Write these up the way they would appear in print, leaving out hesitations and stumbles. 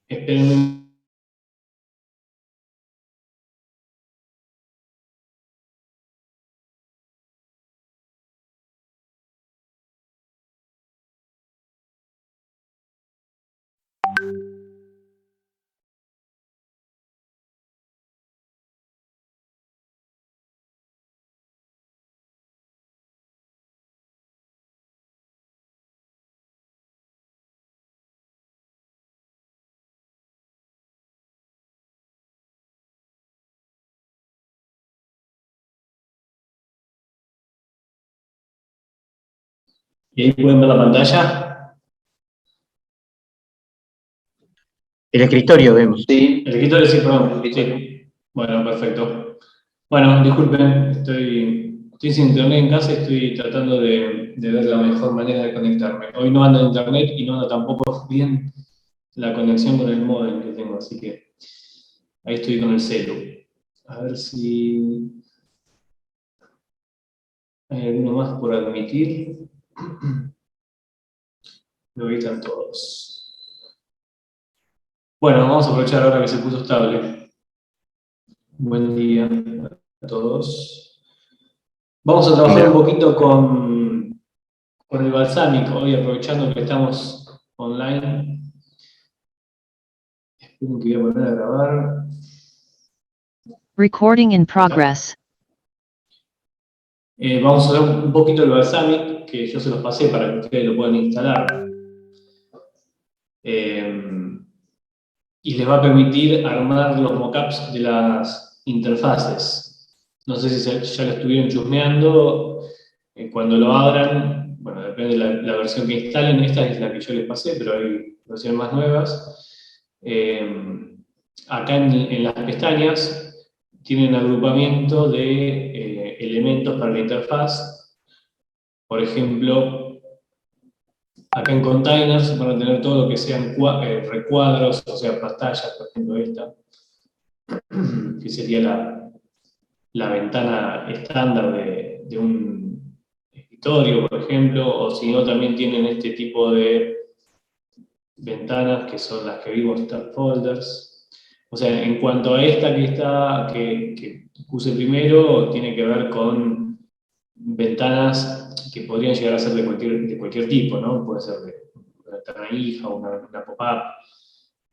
Espérenme. ¿Y ahí pueden ver la pantalla? El escritorio vemos. Sí, el escritorio sí, perdón. Sí. Bueno, perfecto. Bueno, disculpen, estoy sin internet en casa y estoy tratando de ver la mejor manera de conectarme. Hoy no anda internet y no anda tampoco bien la conexión con el módem que tengo, así que ahí estoy con el celu. A ver si hay alguno más por admitir. Lo están todos. Bueno, vamos a aprovechar ahora que se puso estable. Buen día a todos. Vamos a trabajar un poquito con el Balsamic, hoy aprovechando que estamos online. Espero que voy a poner a grabar. Recording in progress. Vamos a ver un poquito el Balsamic, que yo se los pasé para que ustedes lo puedan instalar. Y les va a permitir armar los mockups de las interfaces. No sé si ya lo estuvieron chusmeando. Cuando lo abran, bueno, depende de la versión que instalen. Esta es la que yo les pasé, pero hay versiones más nuevas. Acá en las pestañas tienen agrupamiento de elementos para la interfaz. Por ejemplo, acá en containers van a tener todo lo que sean recuadros, o sea, pantallas, por ejemplo esta, que sería la ventana estándar de un escritorio, por ejemplo, o si no también tienen este tipo de ventanas que son las que vimos, tab folders. O sea, en cuanto a esta que puse primero, tiene que ver con ventanas que podrían llegar a ser de cualquier tipo, ¿no? Puede ser de una ventana hija o una pop-up.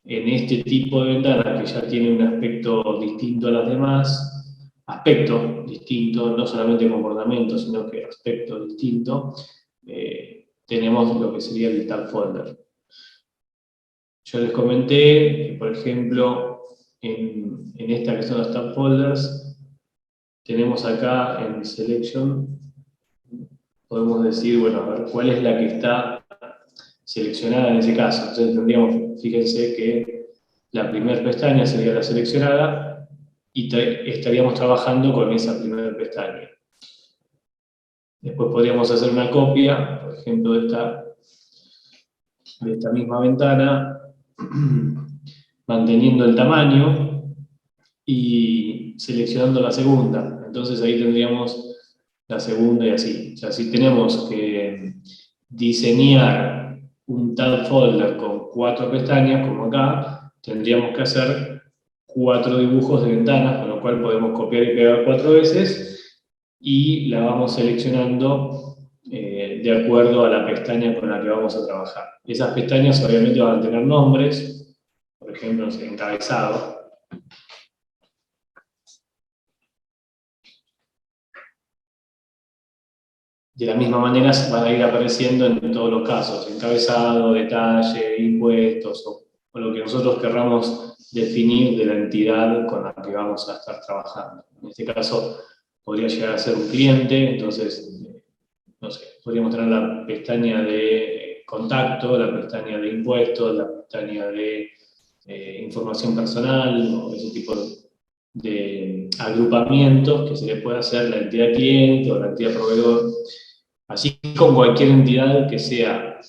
En este tipo de ventanas que ya tiene un aspecto distinto a las demás, aspecto distinto, no solamente comportamiento, sino que aspecto distinto, tenemos lo que sería el tab folder. Yo les comenté que, por ejemplo, en esta que son los tab folders, tenemos acá en Selection, podemos decir, bueno, a ver, ¿cuál es la que está seleccionada en ese caso? Entonces tendríamos, fíjense que la primera pestaña sería la seleccionada y estaríamos trabajando con esa primera pestaña. Después podríamos hacer una copia, por ejemplo, de esta misma ventana, manteniendo el tamaño y seleccionando la segunda. Entonces ahí tendríamos la segunda y así. O sea, si tenemos que diseñar un tab folder con 4 pestañas, como acá, tendríamos que hacer 4 dibujos de ventanas, con lo cual podemos copiar y pegar 4 veces y la vamos seleccionando de acuerdo a la pestaña con la que vamos a trabajar. Esas pestañas obviamente van a tener nombres, por ejemplo, encabezado. De la misma manera van a ir apareciendo en todos los casos, encabezado, detalle, impuestos, o lo que nosotros querramos definir de la entidad con la que vamos a estar trabajando. En este caso, podría llegar a ser un cliente, entonces, no sé, podríamos tener la pestaña de contacto, la pestaña de impuestos, la pestaña de información personal, o ese tipo de agrupamientos que se le puede hacer a la entidad cliente o la entidad proveedor. Así con cualquier entidad que sea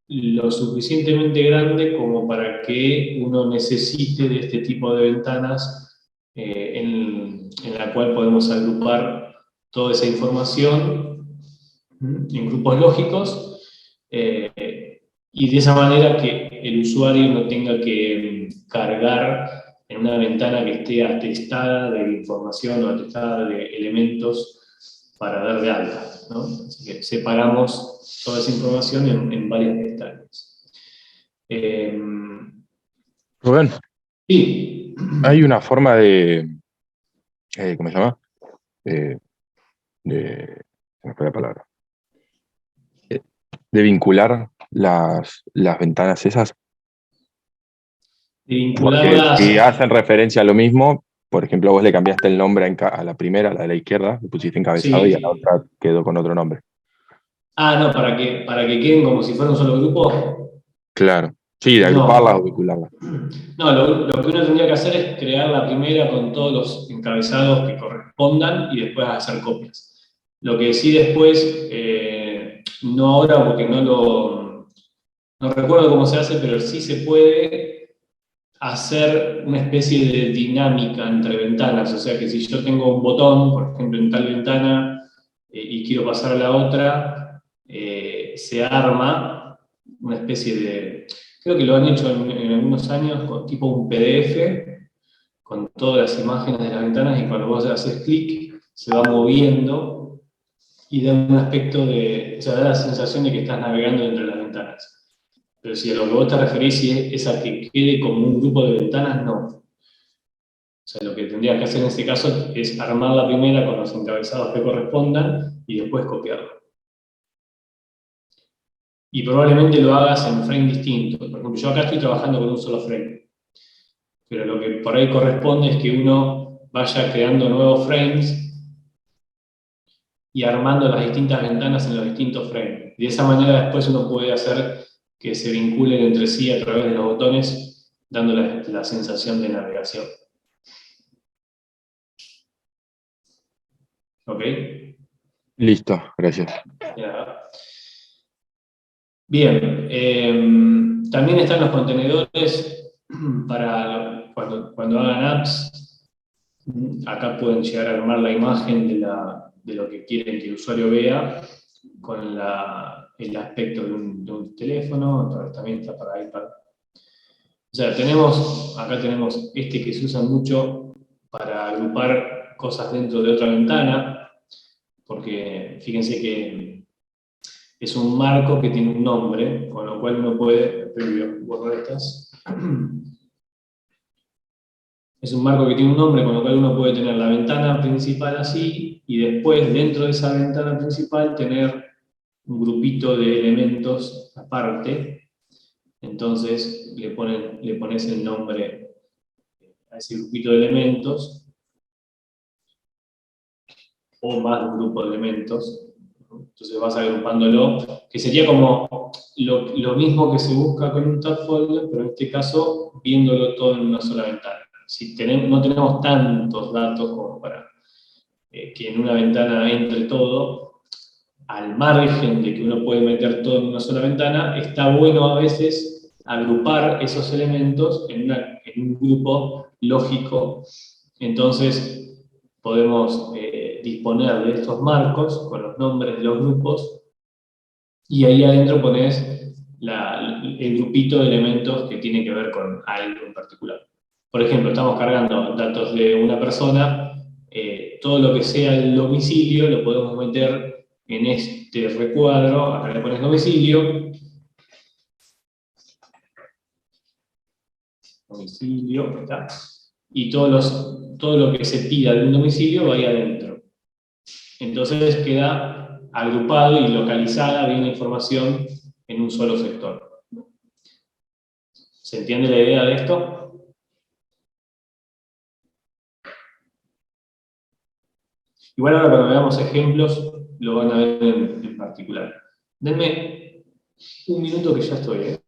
lo suficientemente grande como para que uno necesite de este tipo de ventanas en la cual podemos agrupar toda esa información en grupos lógicos y de esa manera que que el usuario no tenga que cargar en una ventana que esté atestada de información o atestada de elementos para dar de alta, ¿no? Así que separamos toda esa información en varias pestañas. Rubén, Sí. hay una forma ¿cómo se llama? De, se me fue la palabra. De vincular las ventanas esas, De porque vincularlas. si hacen referencia a lo mismo, por ejemplo, vos le cambiaste el nombre a la primera, a la de la izquierda, le pusiste encabezado y a la Sí. otra quedó con otro nombre. No, para que queden como si fuera un solo grupo. Claro. Sí, de agruparlas o No. vincularlas. No, lo que uno tendría que hacer es crear la primera con todos los encabezados que correspondan y después hacer copias. Lo que sí después, no ahora porque no recuerdo cómo se hace, pero sí se puede hacer una especie de dinámica entre ventanas. O sea que si yo tengo un botón, por ejemplo, en tal ventana, y quiero pasar a la otra, se arma una especie de... Creo que lo han hecho en algunos años con tipo un PDF, con todas las imágenes de las ventanas, y cuando vos haces clic, se va moviendo y da un aspecto o sea, da la sensación de que estás navegando entre las ventanas. Pero si a lo que vos te referís es a que quede como un grupo de ventanas, no. O sea, lo que tendrías que hacer en este caso es armar la primera con los encabezados que correspondan y después copiarlo. Y probablemente lo hagas en frames distintos. Por ejemplo, yo acá estoy trabajando con un solo frame. Pero lo que por ahí corresponde es que uno vaya creando nuevos frames y armando las distintas ventanas en los distintos frames. Y de esa manera después uno puede hacer que se vinculen entre sí a través de los botones, dando la sensación de navegación. ¿Ok? Listo, gracias. Ya. Bien, también están los contenedores para cuando hagan apps. Acá pueden llegar a armar la imagen de lo que quieren que el usuario vea con el aspecto de un teléfono, también está para iPad. O sea, acá tenemos este que se usa mucho para agrupar cosas dentro de otra ventana, porque fíjense que es un marco que tiene un nombre, con lo cual uno puede, voy a borrar estas. Es un marco que tiene un nombre, con lo cual uno puede tener la ventana principal así, y después dentro de esa ventana principal tener un grupito de elementos aparte. Entonces le pones el nombre a ese grupito de elementos, o más de un grupo de elementos. Entonces vas agrupándolo, que sería como lo mismo que se busca con un tab folder, pero en este caso viéndolo todo en una sola ventana. Si no tenemos tantos datos como para que en una ventana entre todo, al margen de que uno puede meter todo en una sola ventana, está bueno a veces agrupar esos elementos en un grupo lógico. Entonces podemos disponer de estos marcos con los nombres de los grupos y ahí adentro pones el grupito de elementos que tiene que ver con algo en particular. Por ejemplo, estamos cargando datos de una persona, todo lo que sea el domicilio lo podemos meter en este recuadro, acá le pones domicilio, está, y todo lo que se pida de un domicilio va ahí adentro. Entonces queda agrupado y localizada bien la información en un solo sector. ¿Se entiende la idea de esto? Igual ahora cuando veamos ejemplos lo van a ver en particular. Denme un minuto que ya estoy.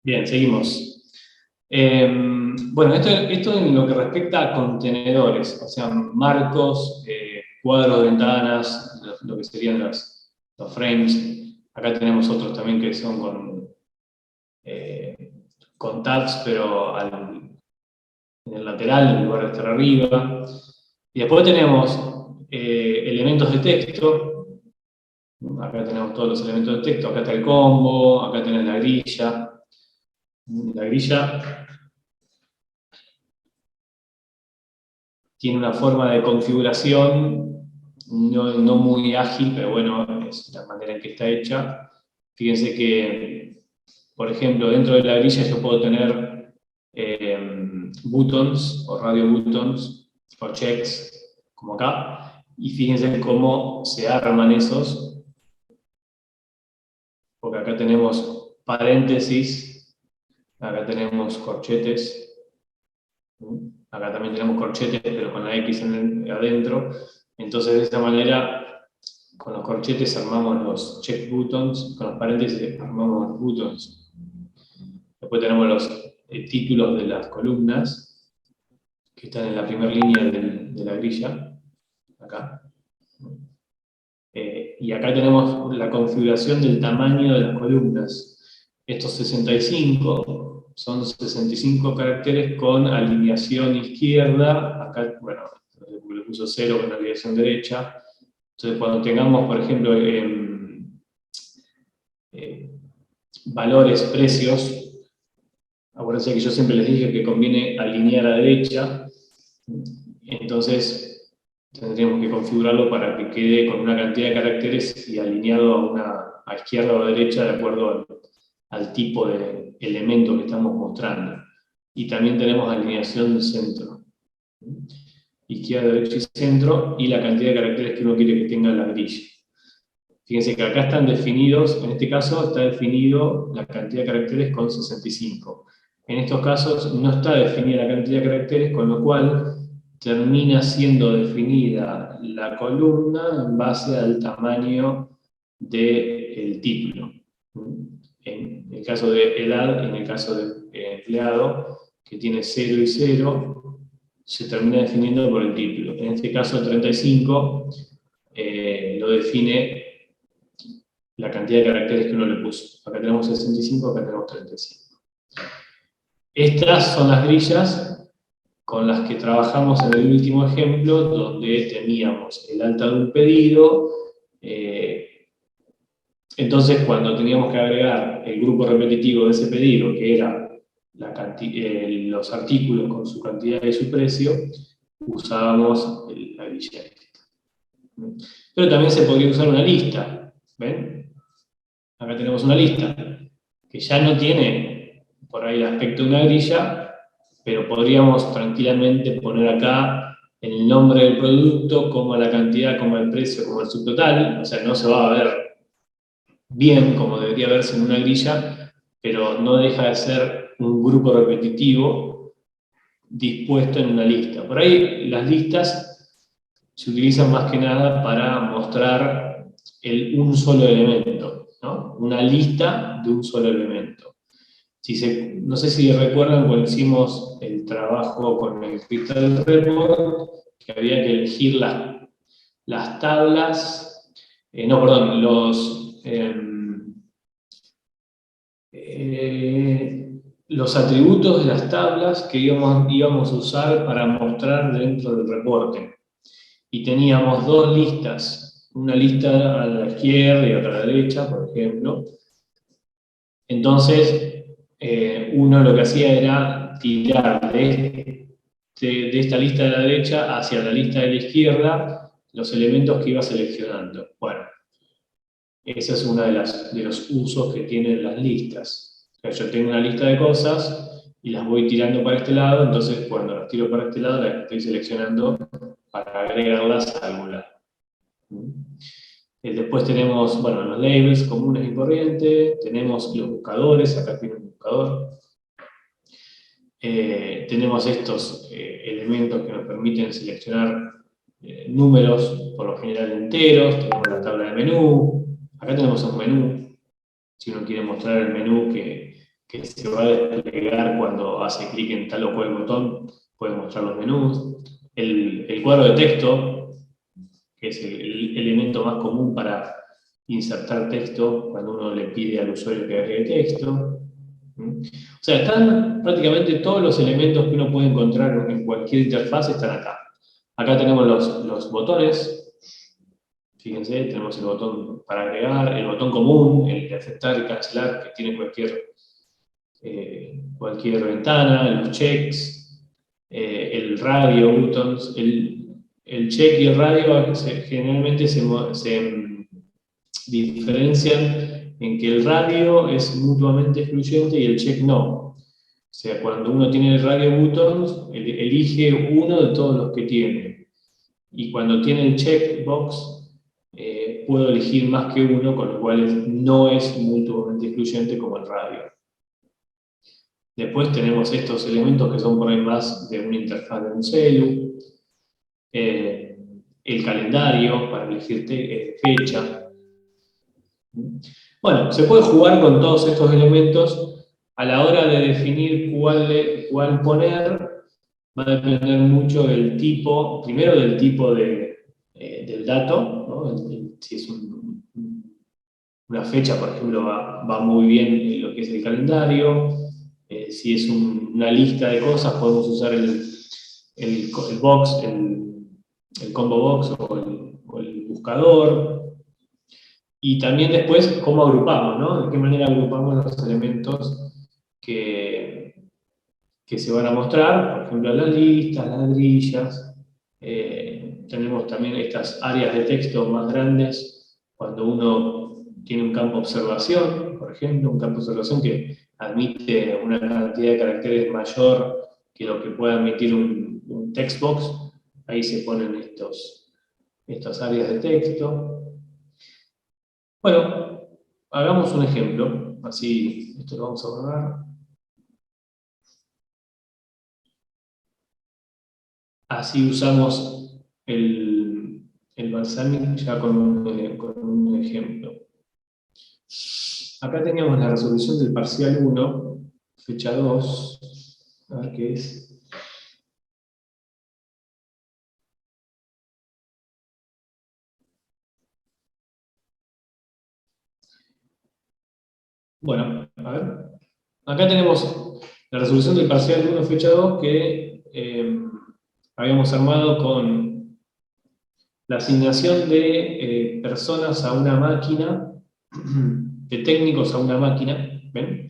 Bien, seguimos. Bueno, esto en lo que respecta a contenedores, o sea, marcos, cuadros de ventanas, lo que serían los frames. Acá tenemos otros también que son con tabs, pero en el lateral, en lugar de estar arriba. Y después tenemos elementos de texto. Acá tenemos todos los elementos de texto. Acá está el combo, acá tenés la grilla. La grilla tiene una forma de configuración no muy ágil, pero bueno, es la manera en que está hecha. Fíjense que, por ejemplo, dentro de la grilla yo puedo tener buttons o radio buttons o checks, como acá, y fíjense cómo se arman esos, porque acá tenemos paréntesis, acá tenemos corchetes, acá también tenemos corchetes, pero con la X adentro. Entonces, de esta manera, con los corchetes armamos los check buttons, con los paréntesis armamos los buttons. Después tenemos los títulos de las columnas, que están en la primera línea de la grilla, acá. Y acá tenemos la configuración del tamaño de las columnas. Estos 65 son 65 caracteres con alineación izquierda. Acá, bueno, le puso 0 con alineación derecha. Entonces, cuando tengamos, por ejemplo, valores, precios, acuérdense que yo siempre les dije que conviene alinear a derecha. Entonces, tendríamos que configurarlo para que quede con una cantidad de caracteres y alineado a izquierda o a derecha de acuerdo al tipo de elemento que estamos mostrando. Y también tenemos alineación centro. Izquierda, derecha y centro, y la cantidad de caracteres que uno quiere que tenga la grilla. Fíjense que acá están definidos, en este caso está definido la cantidad de caracteres con 65. En estos casos no está definida la cantidad de caracteres, con lo cual termina siendo definida la columna en base al tamaño del título. En el caso de edad, en el caso de empleado, que tiene 0 y 0, se termina definiendo por el título. En este caso, el 35 lo define la cantidad de caracteres que uno le puso. Acá tenemos 65, acá tenemos 35. Estas son las grillas con las que trabajamos en el último ejemplo, donde teníamos el alta de un pedido. Entonces, cuando teníamos que agregar el grupo repetitivo de ese pedido, que era los artículos con su cantidad y su precio, usábamos la grilla lista. Pero también se podría usar una lista. ¿Ven? Acá tenemos una lista que ya no tiene por ahí el aspecto de una grilla, pero podríamos tranquilamente poner acá el nombre del producto, como la cantidad, como el precio, como el subtotal. O sea, no se va a ver bien como debería verse en una grilla, pero no deja de ser un grupo repetitivo dispuesto en una lista. Por ahí las listas se utilizan más que nada para mostrar un solo elemento, ¿no? Una lista de un solo elemento. No sé si recuerdan cuando hicimos el trabajo con el Crystal Report, que había que elegir las tablas, los atributos de las tablas que íbamos a usar para mostrar dentro del reporte. Y teníamos dos listas, una lista a la izquierda y otra a la derecha, por ejemplo. Entonces, uno lo que hacía era tirar de esta lista de la derecha hacia la lista de la izquierda los elementos que iba seleccionando. Bueno, ese es uno de los usos que tienen las listas. O sea, yo tengo una lista de cosas y las voy tirando para este lado, entonces cuando las tiro para este lado las estoy seleccionando para agregarlas a algún lado. Después tenemos, bueno, los labels comunes y corrientes, tenemos los buscadores, acá tiene un buscador. Tenemos estos elementos que nos permiten seleccionar números, por lo general enteros, tenemos la tabla de menú, acá tenemos un menú, si uno quiere mostrar el menú que que se va a desplegar cuando hace clic en tal o cual botón, puede mostrar los menús. El cuadro de texto, que es el elemento más común para insertar texto cuando uno le pide al usuario que agregue texto. O sea, están prácticamente todos los elementos que uno puede encontrar en cualquier interfaz están acá. Acá tenemos los botones. Fíjense, tenemos el botón para agregar, el botón común, el de aceptar y cancelar, que tiene cualquier ventana, los checks, el radio buttons. El check y el radio generalmente se diferencian en que el radio es mutuamente excluyente y el check no. O sea, cuando uno tiene el radio buttons, elige uno de todos los que tiene. Y cuando tiene el checkbox, puedo elegir más que uno, con lo cual no es mutuamente excluyente como el radio. Después tenemos estos elementos que son por ahí más de una interfaz de un celu. El calendario para elegir fecha. Bueno, se puede jugar con todos estos elementos. A la hora de definir cuál poner, va a depender mucho del tipo, primero del tipo del dato, ¿no? Si es una fecha, por ejemplo, va muy bien en lo que es el calendario. Si es una lista de cosas, podemos usar el box, el combo box o el buscador. Y también después, cómo agrupamos, ¿no? De qué manera agrupamos los elementos que se van a mostrar, por ejemplo, las listas, las grillas. Tenemos también estas áreas de texto más grandes cuando uno tiene un campo observación, por ejemplo, un campo de observación que admite una cantidad de caracteres mayor que lo que puede admitir un text box. Ahí se ponen estas áreas de texto. Bueno, hagamos un ejemplo, así esto lo vamos a borrar. Así usamos el Balsamiq ya con un ejemplo. Acá teníamos la resolución del parcial 1, fecha 2, a ver qué es. Bueno, a ver. Acá tenemos la resolución del parcial 1, fecha 2, que habíamos armado con la asignación de personas a una máquina, de técnicos a una máquina, ¿ven?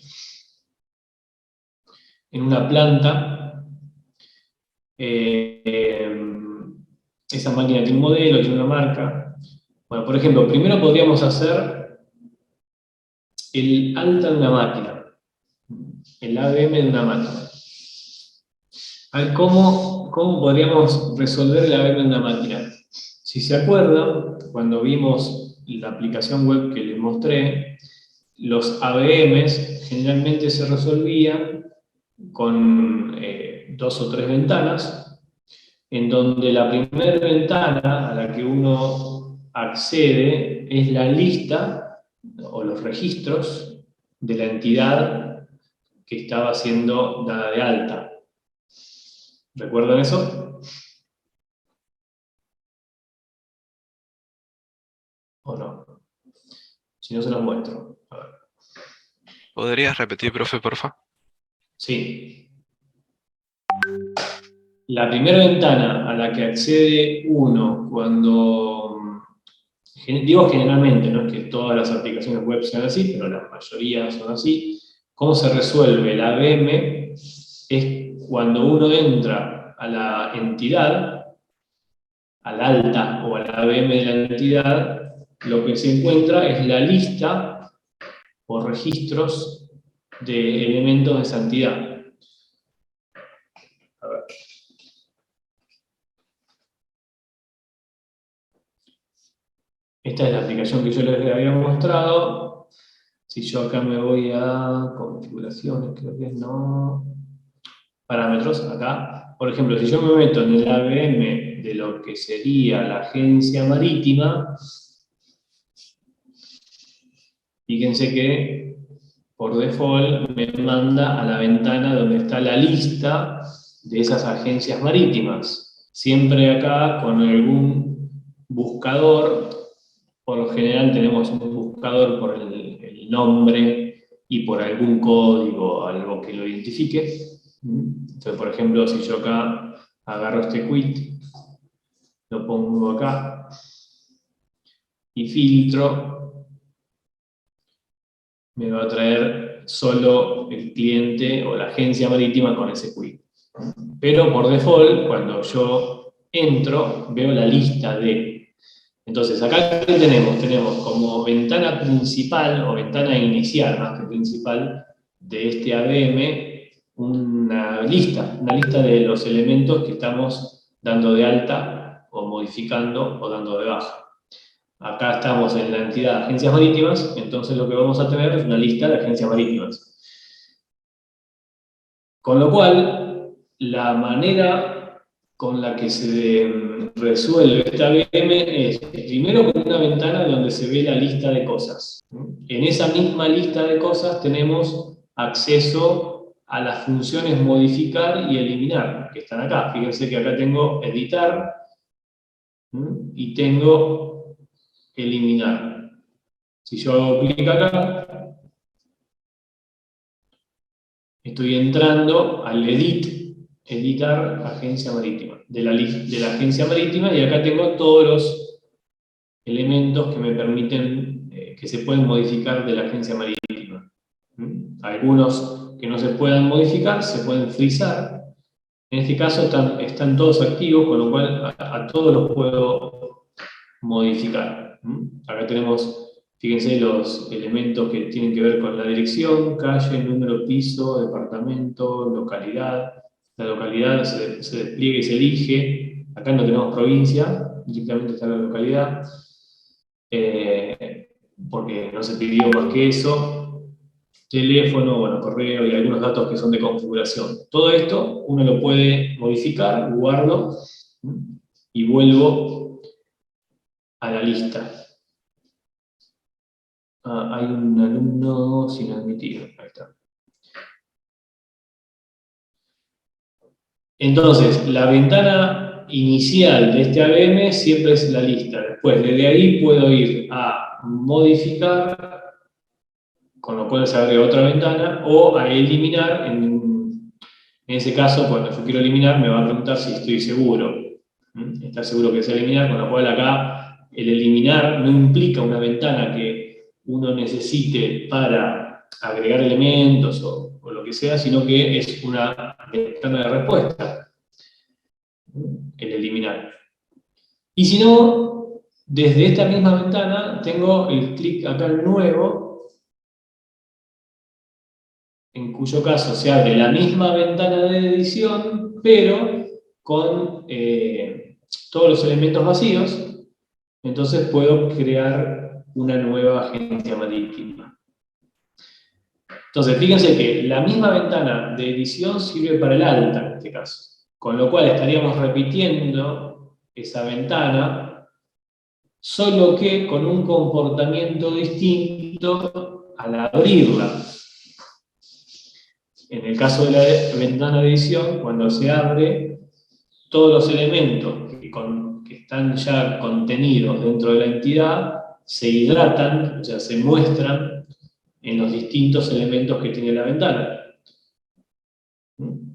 En una planta. Esa máquina tiene un modelo, tiene una marca. Bueno, por ejemplo, primero podríamos hacer el alta de una máquina, el ABM de una máquina. A ver, ¿cómo podríamos resolver el ABM de una máquina? Si se acuerdan, cuando vimos la aplicación web que les mostré, los ABMs generalmente se resolvían con 2 o 3 ventanas, en donde la primera ventana a la que uno accede es la lista o los registros de la entidad que estaba siendo dada de alta. ¿Recuerdan eso? ¿O no? Si no, se los muestro. A ver. ¿Podrías repetir, profe, porfa? Sí. La primera ventana a la que accede uno cuando, digo generalmente, no es que todas las aplicaciones web sean así, pero la mayoría son así. ¿Cómo se resuelve el ABM? Es cuando uno entra a la entidad, al alta o al ABM de la entidad, lo que se encuentra es la lista o registros de elementos de esa entidad. A ver. Esta es la aplicación que yo les había mostrado. Si yo acá me voy a configuraciones, creo que no. Parámetros, acá. Por ejemplo, si yo me meto en el ABM de lo que sería la agencia marítima, fíjense que por default me manda a la ventana donde está la lista de esas agencias marítimas. Siempre acá con algún buscador, por lo general tenemos un buscador por el nombre y por algún código, algo que lo identifique. Entonces, por ejemplo, si yo acá agarro este quit, lo pongo acá y filtro, me va a traer solo el cliente o la agencia marítima con ese quit. Pero por default, cuando yo entro, veo la lista de. Entonces, acá ¿qué tenemos? Tenemos como ventana principal o ventana inicial, más que principal, de este ABM, una lista de los elementos que estamos dando de alta o modificando o dando de baja. Acá estamos en la entidad de agencias marítimas, entonces lo que vamos a tener es una lista de agencias marítimas. Con lo cual, la manera con la que se resuelve este ABM es, primero con una ventana donde se ve la lista de cosas. En esa misma lista de cosas tenemos acceso a las funciones modificar y eliminar, que están acá. Fíjense que acá tengo editar y tengo eliminar. Si yo hago clic acá, estoy entrando al editar agencia marítima, de la agencia marítima, y acá tengo todos los elementos que me permiten, que se pueden modificar de la agencia marítima. Algunos que no se puedan modificar, se pueden frizar. En este caso están todos activos, con lo cual a todos los puedo modificar. Acá tenemos, fíjense, los elementos que tienen que ver con la dirección, calle, número, piso, departamento, localidad. La localidad se despliega y se elige. Acá no tenemos provincia, directamente está la localidad, porque no se pidió más que eso. Teléfono, bueno, correo y algunos datos que son de configuración. Todo esto uno lo puede modificar, guardo y vuelvo a la lista. Hay un alumno sin admitir. Ahí está. Entonces, la ventana inicial de este ABM siempre es la lista. Después, desde ahí puedo ir a modificar, con lo cual se abre otra ventana, o a eliminar. En ese caso, cuando yo quiero eliminar, me va a preguntar si estoy seguro. ¿Está seguro que desea eliminar? Con lo cual acá el eliminar no implica una ventana que uno necesite para agregar elementos o lo que sea, sino que es una ventana de respuesta, el eliminar. Y si no, desde esta misma ventana tengo el clic acá en nuevo, en cuyo caso se abre la misma ventana de edición, pero con todos los elementos vacíos. Entonces puedo crear una nueva agencia marítima. Entonces, fíjense que la misma ventana de edición sirve para el alta, en este caso. Con lo cual estaríamos repitiendo esa ventana, solo que con un comportamiento distinto al abrirla. En el caso de la ventana de edición, cuando se abre, todos los elementos que están ya contenidos dentro de la entidad se hidratan, o sea, se muestran en los distintos elementos que tiene la ventana,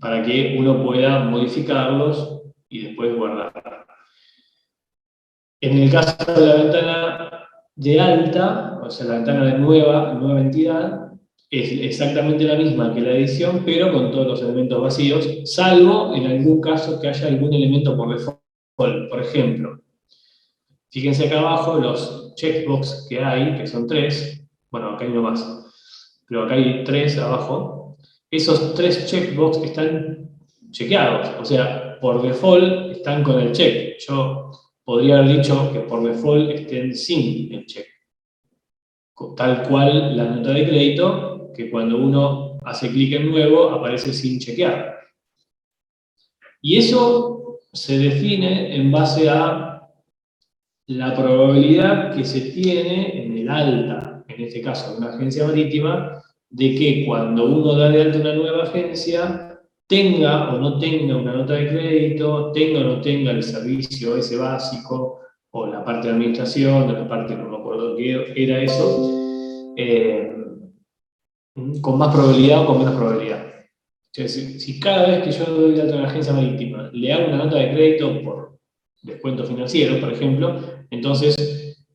para que uno pueda modificarlos y después guardar. En el caso de la ventana de alta, o sea, la ventana de nueva entidad, es exactamente la misma que la edición, pero con todos los elementos vacíos, salvo en algún caso que haya algún elemento por default. Por ejemplo, fíjense acá abajo los checkbox que hay, que son 3, bueno, acá hay uno más, pero acá hay 3 abajo. Esos 3 checkbox están chequeados, o sea, por default están con el check. Yo podría haber dicho que por default estén sin el check. Tal cual la nota de crédito, que cuando uno hace clic en nuevo aparece sin chequear. Y eso se define en base a la probabilidad que se tiene en el alta, en este caso de una agencia marítima, de que cuando uno da de alta una nueva agencia, tenga o no tenga una nota de crédito, tenga o no tenga el servicio ese básico, o la parte de administración, o la parte, no me acuerdo qué era eso, con más probabilidad o con menos probabilidad. O sea, si cada vez que yo doy de alta una agencia marítima le hago una nota de crédito por descuento financiero, por ejemplo, entonces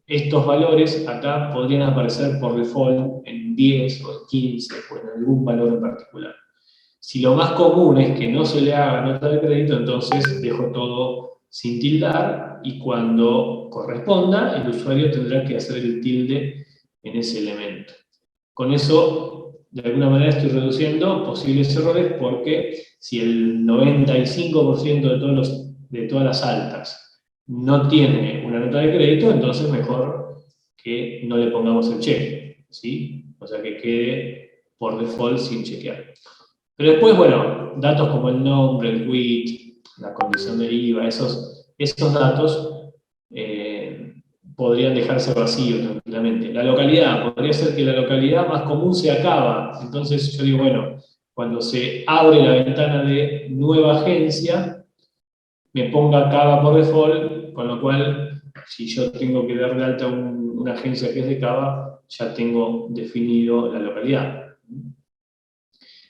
estos valores acá podrían aparecer por default en 10 o en 15 o en algún valor en particular. Si lo más común es que no se le haga nota de crédito, entonces dejo todo sin tildar y cuando corresponda, el usuario tendrá que hacer el tilde en ese elemento. Con eso, de alguna manera estoy reduciendo posibles errores porque si el 95% de todas las altas no tiene una nota de crédito, entonces mejor que no le pongamos el cheque, ¿sí? O sea, que quede por default sin chequear. Pero después, bueno, datos como el nombre, el quit, la condición del IVA, esos datos podrían dejarse vacíos tranquilamente. La localidad, podría ser que la localidad más común se acaba. Entonces yo digo, bueno, cuando se abre la ventana de nueva agencia, me ponga Cava por default, con lo cual, si yo tengo que dar de alta una agencia que es de Cava, ya tengo definido la localidad.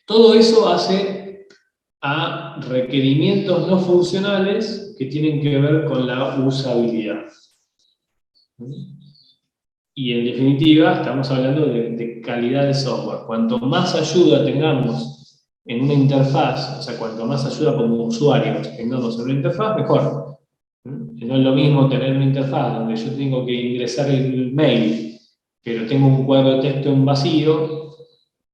Todo eso hace a requerimientos no funcionales que tienen que ver con la usabilidad. Y en definitiva, estamos hablando de calidad de software. Cuanto más ayuda tengamos en una interfaz, o sea, cuanto más ayuda como usuarios tengamos en una interfaz, mejor. No es lo mismo tener una interfaz donde yo tengo que ingresar el mail, pero tengo un cuadro de texto en vacío,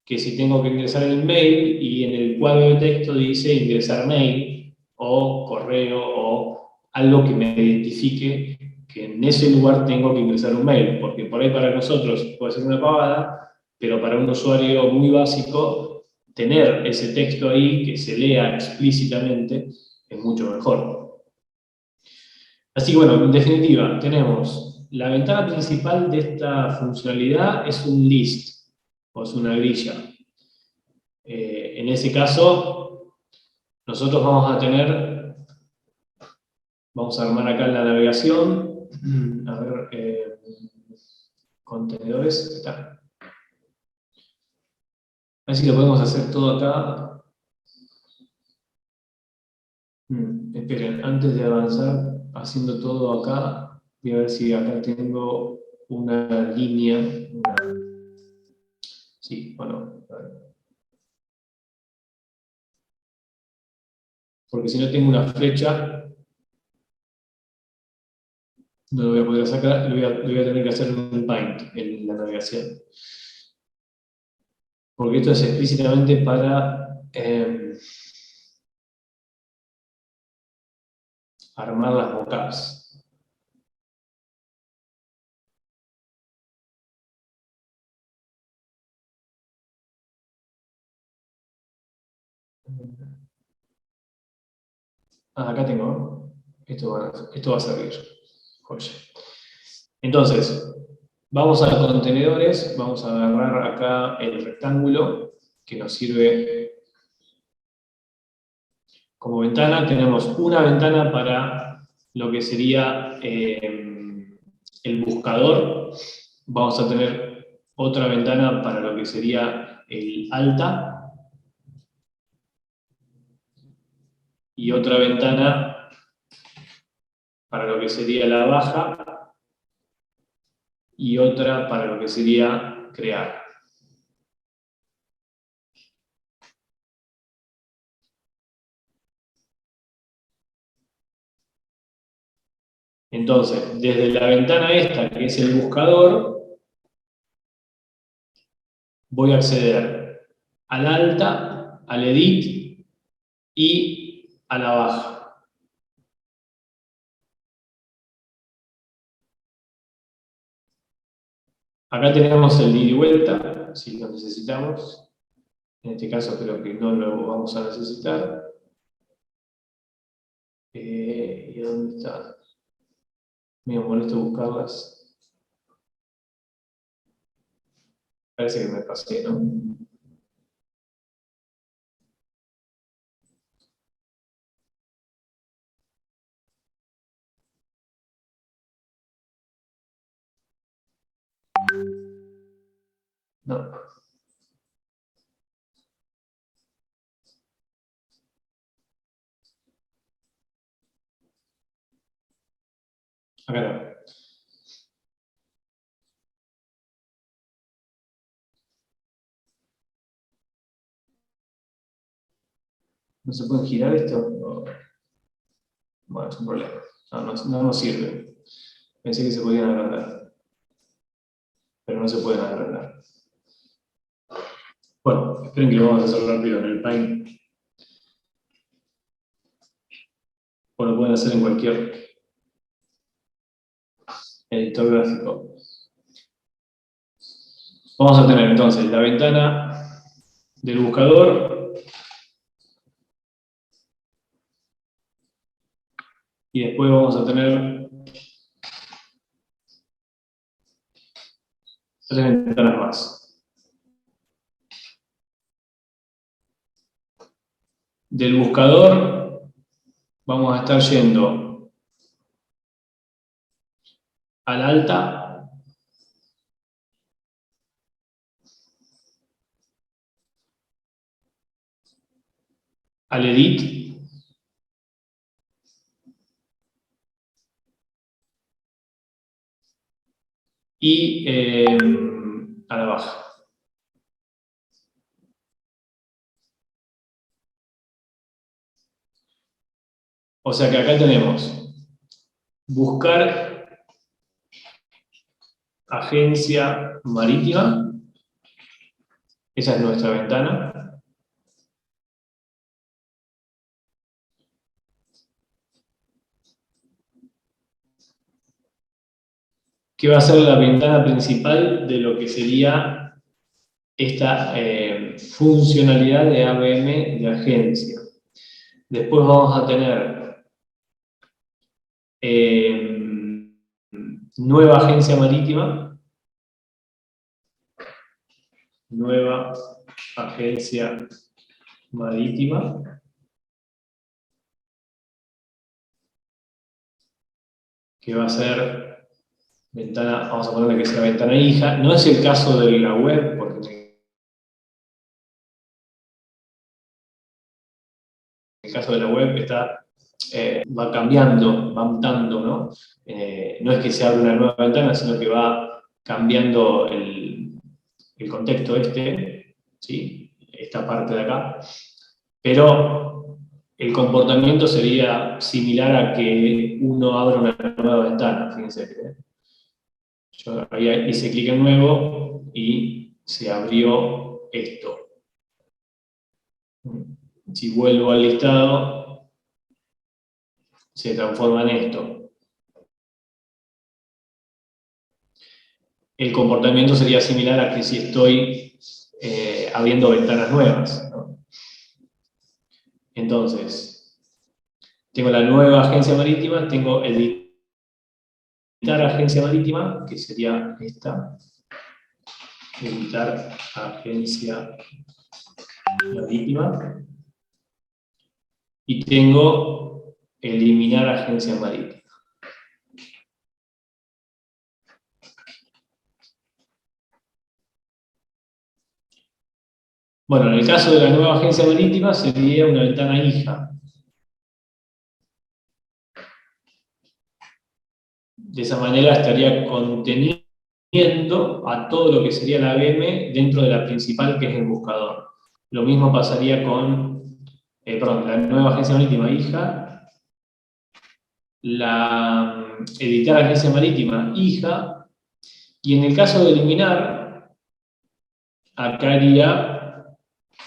que si tengo que ingresar el mail y en el cuadro de texto dice ingresar mail o correo o algo que me identifique que en ese lugar tengo que ingresar un mail, porque por ahí para nosotros puede ser una pavada, pero para un usuario muy básico, tener ese texto ahí que se lea explícitamente es mucho mejor. Así que bueno, en definitiva, tenemos la ventana principal de esta funcionalidad es un list, o es una grilla. En ese caso, nosotros vamos a armar acá en la navegación, a ver, contenedores, está. A ver si lo podemos hacer todo acá. Esperen, antes de avanzar haciendo todo acá, voy a ver si acá tengo una línea. Sí, o no. A ver. Porque si no tengo una flecha, no lo voy a poder sacar, lo voy a tener que hacer en un Paint, en la navegación. Porque esto es explícitamente para armar las mockups. Acá tengo. Esto va a servir. Joya. Entonces, vamos a los contenedores, vamos a agarrar acá el rectángulo que nos sirve como ventana. Tenemos una ventana para lo que sería el buscador. Vamos a tener otra ventana para lo que sería el alta. Y otra ventana para lo que sería la baja. Y otra para lo que sería crear. Entonces, desde la ventana esta, que es el buscador, voy a acceder al alta, al edit y a la baja. Acá tenemos el ida y vuelta, si lo necesitamos. En este caso creo que no lo vamos a necesitar. ¿Y dónde está? Me molesto buscarlas. Parece que me pasé, ¿no? No. Acá no. ¿No se puede girar esto? No. Bueno, es un problema. No nos sirve. Pensé que se podían agrandar, pero no se pueden agrandar. Bueno, esperen que lo vamos a hacer rápido en el Paint. O lo pueden hacer en cualquier editor gráfico. Vamos a tener entonces la ventana del buscador y después vamos a tener 3 ventanas más. Del buscador vamos a estar yendo al alta, al edit, y a la baja. O sea que acá tenemos buscar agencia marítima. Esa es nuestra ventana. Que va a ser la ventana principal de lo que sería esta funcionalidad de ABM de agencia. Después vamos a tener nueva agencia marítima. Nueva agencia marítima. Que va a ser ventana, vamos a ponerle que sea ventana hija. No es el caso de la web, porque en el caso de la web está, va cambiando, va mutando, ¿no? No es que se abre una nueva ventana, sino que va cambiando el contexto ¿sí? Esta parte de acá. Pero el comportamiento sería similar a que uno abra una nueva ventana, fíjense que yo ahí hice clic en nuevo y se abrió esto. Si vuelvo al listado, se transforma en esto. El comportamiento sería similar a que si estoy abriendo ventanas nuevas, ¿no? Entonces, tengo la nueva agencia marítima, tengo editar agencia marítima, que sería esta. Editar agencia marítima. Y tengo eliminar agencia marítima. Bueno, en el caso de la nueva agencia marítima sería una ventana hija. De esa manera estaría conteniendo a todo lo que sería la ABM dentro de la principal, que es el buscador. Lo mismo pasaría con, la nueva agencia marítima hija, la editar agencia marítima hija, y en el caso de eliminar, acá haría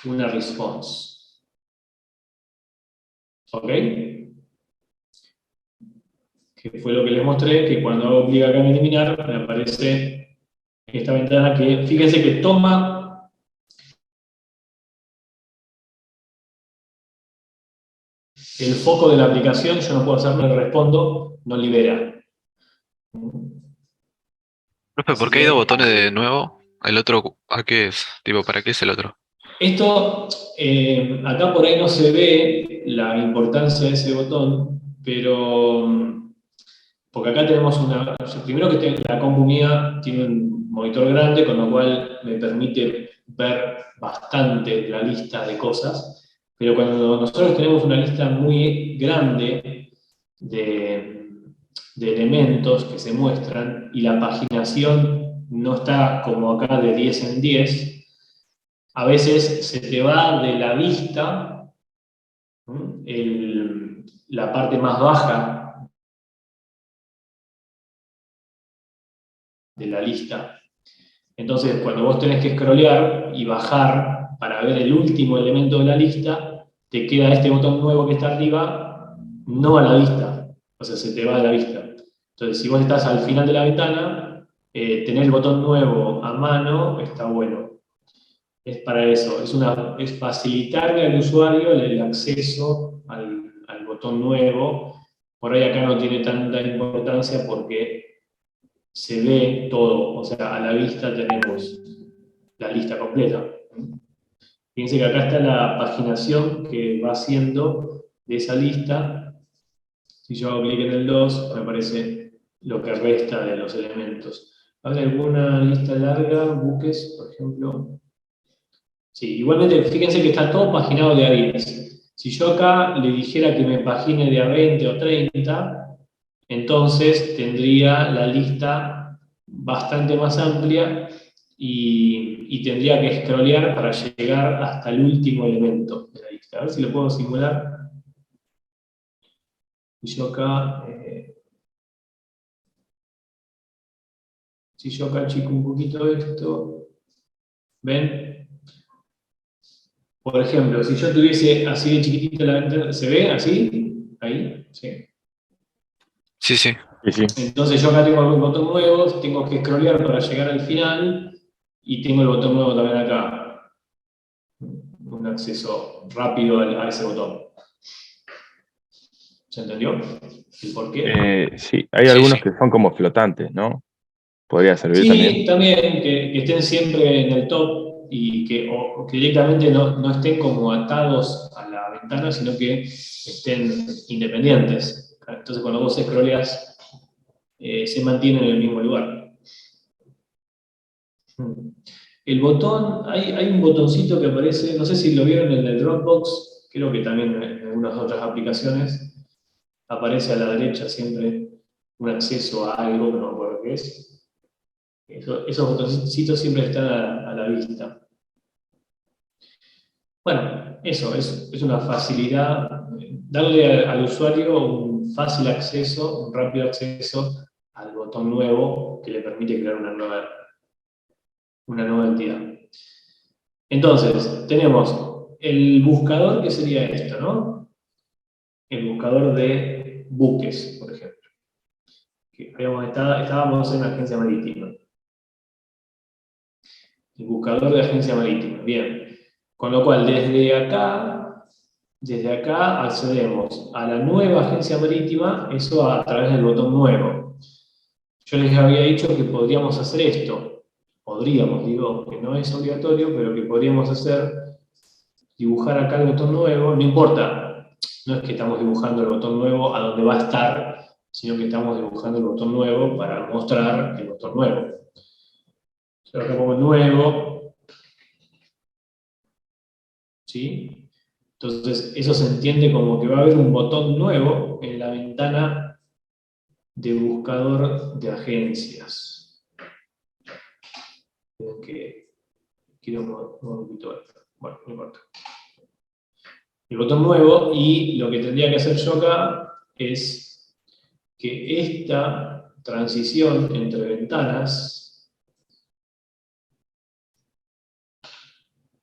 una response. ¿Ok? Que fue lo que les mostré, que cuando hago clic acá en eliminar, me aparece esta ventana que, fíjense que toma el foco de la aplicación, yo no puedo hacer nada, respondo, no libera. Profe, ¿por qué hay dos botones de nuevo ¿El otro a qué es? Tipo, ¿para qué es el otro? Esto, acá por ahí no se ve la importancia de ese botón, pero porque acá tenemos primero que la compu mía tiene un monitor grande, con lo cual me permite ver bastante la lista de cosas, pero cuando nosotros tenemos una lista muy grande de elementos que se muestran y la paginación no está como acá de 10 en 10, a veces se te va de la vista la parte más baja de la lista. Entonces, cuando vos tenés que scrollear y bajar para ver el último elemento de la lista, te queda este botón nuevo que está arriba, no a la vista, o sea, se te va de la vista. Entonces, si vos estás al final de la ventana, tener el botón nuevo a mano está bueno. Es para eso, es facilitarle al usuario el acceso al botón nuevo. Por ahí acá no tiene tanta importancia porque se ve todo, o sea, a la vista tenemos la lista completa. Fíjense que acá está la paginación que va haciendo de esa lista. Si yo hago clic en el 2, me aparece lo que resta de los elementos. ¿Hay alguna lista larga? Buques, por ejemplo. Sí, igualmente, fíjense que está todo paginado de a 10. Si yo acá le dijera que me pagine de a 20 o 30, entonces tendría la lista bastante más amplia y tendría que scrollear para llegar hasta el último elemento de la lista. A ver si lo puedo simular. Y yo acá, si yo acá achico un poquito esto, ¿ven? Por ejemplo, si yo tuviese así de chiquitito la ventana, ¿se ve así? Ahí, sí. Sí, sí. Sí, sí. Entonces yo acá tengo un botón nuevo, tengo que scrollear para llegar al final, y tengo el botón nuevo también acá. Un acceso rápido a ese botón. ¿Se entendió? ¿El por qué? Sí, hay Sí, algunos sí. que son como flotantes, ¿no? Podría servir Sí, también. también que estén siempre en el top y o que directamente no estén como atados a la ventana, sino que estén independientes. Entonces cuando vos scrolleas, se mantienen en el mismo lugar. El botón, hay un botoncito que aparece, no sé si lo vieron en el Dropbox, creo que también en algunas otras aplicaciones, aparece a la derecha siempre un acceso a algo, que no me acuerdo qué es. Esos botoncitos siempre están a la vista. Bueno, eso es una facilidad, darle al usuario un fácil acceso, un rápido acceso al botón nuevo que le permite crear una nueva entidad. Entonces, tenemos el buscador, que sería esto, ¿no? El buscador de buques, por ejemplo. Que estábamos en la agencia marítima. El buscador de agencia marítima, bien. Con lo cual, desde acá accedemos a la nueva agencia marítima, eso a través del botón nuevo. Yo les había dicho que podríamos hacer esto. Podríamos, digo, que no es obligatorio, pero que podríamos hacer, dibujar acá el botón nuevo, no importa, no es que estamos dibujando el botón nuevo a donde va a estar, sino que estamos dibujando el botón nuevo para mostrar el botón nuevo. Yo acá pongo nuevo, ¿sí? Entonces, eso se entiende como que va a haber un botón nuevo en la ventana de buscador de agencias. Que quiero mover un poquito esto. Bueno, no importa. El botón nuevo, y lo que tendría que hacer yo acá es que esta transición entre ventanas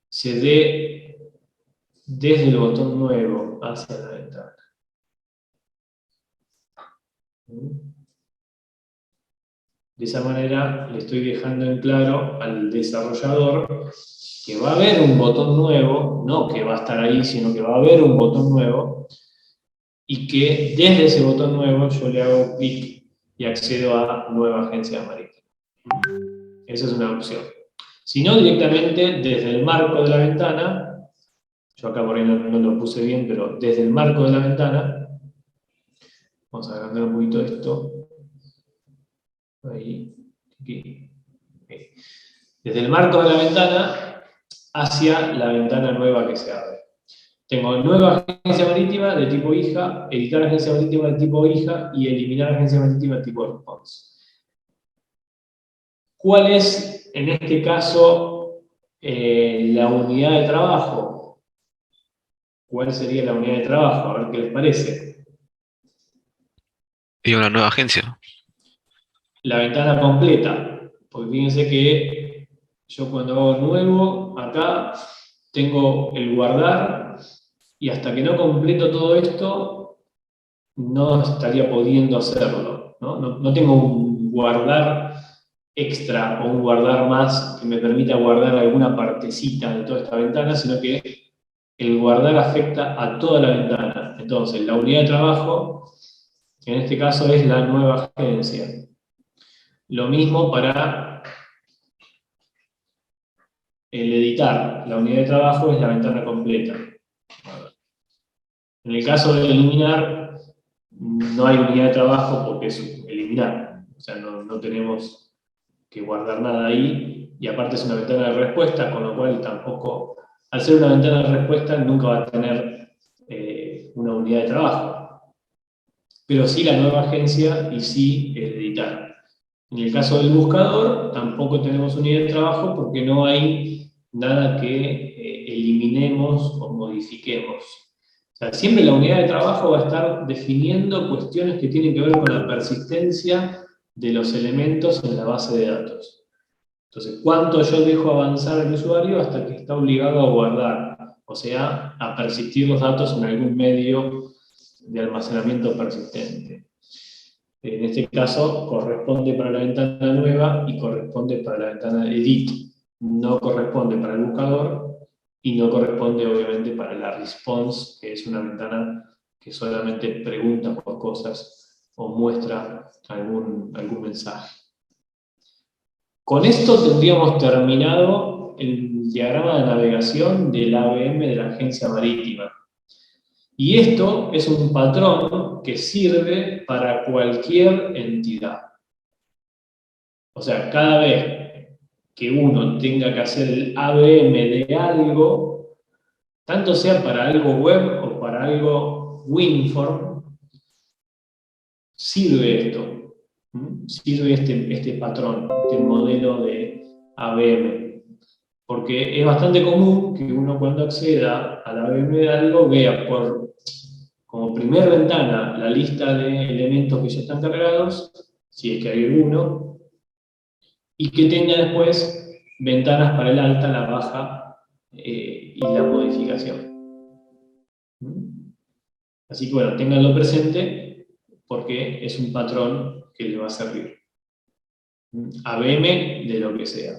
se dé desde el botón nuevo hacia la ventana. De esa manera le estoy dejando en claro al desarrollador que va a haber un botón nuevo, no que va a estar ahí, sino que va a haber un botón nuevo, y que desde ese botón nuevo yo le hago clic y accedo a nueva agencia marítima. Esa es una opción. sino directamente desde el marco de la ventana. Yo acá por ahí no lo puse bien, pero desde el marco de la ventana, vamos a agrandar un poquito esto, ahí, aquí. Desde el marco de la ventana hacia la ventana nueva que se abre. Tengo nueva agencia marítima de tipo hija, editar agencia marítima de tipo hija y eliminar agencia marítima de tipo response. ¿Cuál es, en este caso, la unidad de trabajo? ¿Cuál sería la unidad de trabajo? A ver qué les parece. Y una nueva agencia. La ventana completa. Porque fíjense que yo cuando hago nuevo, acá tengo el guardar, y hasta que no completo todo esto, no estaría pudiendo hacerlo. No tengo un guardar extra o un guardar más que me permita guardar alguna partecita de toda esta ventana, sino que el guardar afecta a toda la ventana. Entonces, la unidad de trabajo, en este caso, es la nueva agencia. Lo mismo para el editar. La unidad de trabajo es la ventana completa. En el caso de eliminar, no hay unidad de trabajo porque es eliminar. O sea, no tenemos que guardar nada ahí, y aparte es una ventana de respuesta, con lo cual tampoco, al ser una ventana de respuesta, nunca va a tener una unidad de trabajo. Pero sí la nueva agencia y sí el editar. En el caso del buscador, tampoco tenemos unidad de trabajo porque no hay nada que eliminemos o modifiquemos. O sea, siempre la unidad de trabajo va a estar definiendo cuestiones que tienen que ver con la persistencia de los elementos en la base de datos. Entonces, ¿cuánto yo dejo avanzar al usuario hasta que está obligado a guardar? O sea, a persistir los datos en algún medio de almacenamiento persistente. En este caso, corresponde para la ventana nueva y corresponde para la ventana edit. No corresponde para el buscador y no corresponde, obviamente, para la response, que es una ventana que solamente pregunta por cosas o muestra algún mensaje. Con esto tendríamos terminado el diagrama de navegación del AVM de la agencia marítima. Y esto es un patrón que sirve para cualquier entidad. O sea, cada vez que uno tenga que hacer el AVM de algo, tanto sea para algo web o para algo WinForm, sirve esto. Sirve este patrón, este modelo de AVM. Porque es bastante común que uno cuando acceda al AVM de algo vea como primer ventana la lista de elementos que ya están cargados, si es que hay alguno, y que tenga después ventanas para el alta, la baja y la modificación. Así que bueno, ténganlo presente porque es un patrón que le va a servir. AVM de lo que sea.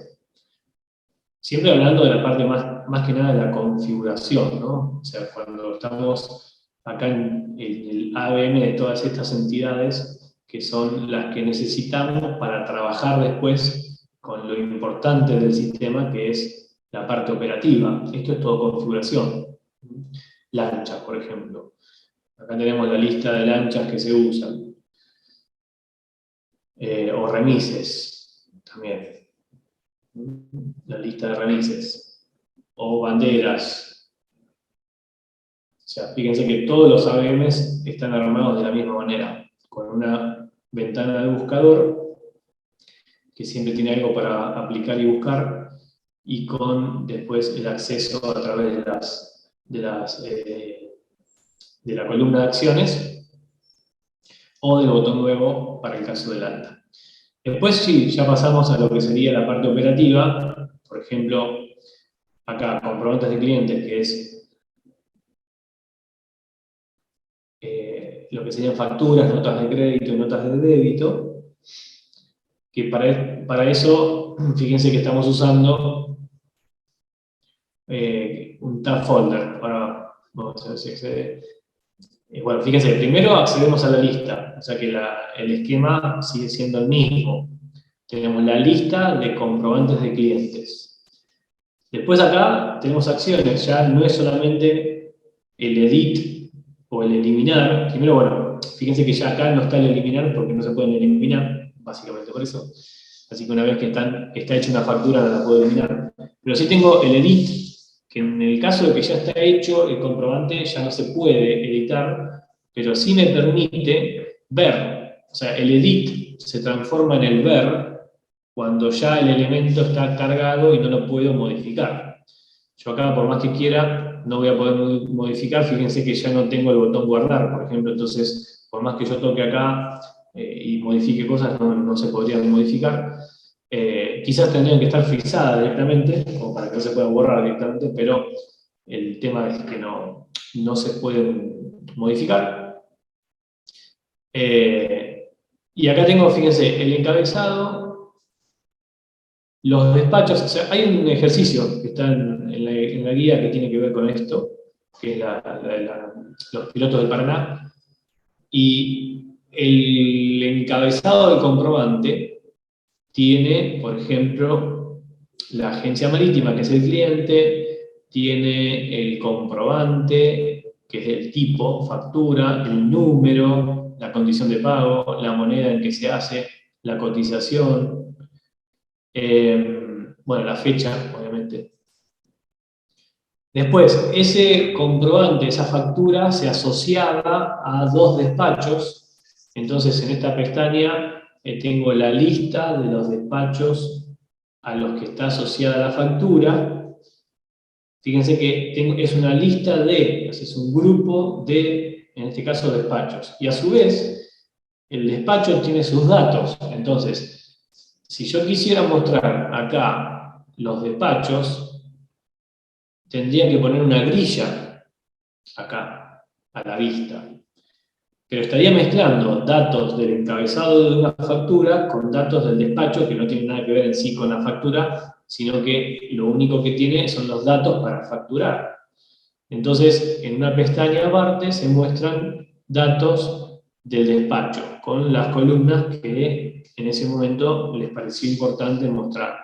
Siempre hablando de la parte más que nada de la configuración, ¿no? O sea, cuando estamos acá en el AVM de todas estas entidades, que son las que necesitamos para trabajar después con lo importante del sistema, que es la parte operativa. Esto es todo configuración. Lanchas, por ejemplo. Acá tenemos la lista de lanchas que se usan. O remises, también. La lista de remises. O banderas. O sea, fíjense que todos los AVMs están armados de la misma manera, con una ventana de buscador, que siempre tiene algo para aplicar y buscar, y con después el acceso a través de la columna de acciones, o del botón nuevo para el caso del alta. Después sí, ya pasamos a lo que sería la parte operativa, por ejemplo, acá, comprobantes de clientes, que es lo que serían facturas, notas de crédito y notas de débito, que para eso, fíjense que estamos usando un tab folder. Ahora vamos a ver si accede. Bueno, fíjense, primero accedemos a la lista, o sea que el esquema sigue siendo el mismo. Tenemos la lista de comprobantes de clientes. Después acá tenemos acciones, ya no es solamente el edit o el eliminar. Primero, bueno, fíjense que ya acá no está el eliminar porque no se pueden eliminar, básicamente por eso. Así que una vez que está hecha una factura no la puedo eliminar. Pero sí tengo el edit, que en el caso de que ya está hecho, el comprobante ya no se puede editar, pero sí me permite ver. O sea, el edit se transforma en el ver cuando ya el elemento está cargado y no lo puedo modificar. Yo acá, por más que quiera, no voy a poder modificar. Fíjense que ya no tengo el botón guardar, por ejemplo. Entonces, por más que yo toque acá y modifique cosas, no se podrían modificar. Quizás tendrían que estar fixadas directamente, como para que no se puedan borrar directamente, pero el tema es que no se pueden modificar. Y acá tengo, fíjense, el encabezado, los despachos. O sea, hay un ejercicio que está en la guía que tiene que ver con esto, que es los pilotos del Paraná, y el encabezado del comprobante tiene, por ejemplo, la agencia marítima, que es el cliente, tiene el comprobante, que es el tipo, factura, el número, la condición de pago, la moneda en que se hace, la cotización, bueno, la fecha, obviamente. Después, ese comprobante, esa factura, se asociaba a dos despachos. Entonces, en esta pestaña tengo la lista de los despachos a los que está asociada la factura. Fíjense que es una lista de, es un grupo de, en este caso, despachos. Y a su vez, el despacho tiene sus datos. Entonces, si yo quisiera mostrar acá los despachos, tendría que poner una grilla acá, a la vista. Pero estaría mezclando datos del encabezado de una factura con datos del despacho, que no tienen nada que ver en sí con la factura, sino que lo único que tiene son los datos para facturar. Entonces, en una pestaña aparte se muestran datos del despacho, con las columnas que en ese momento les pareció importante mostrar.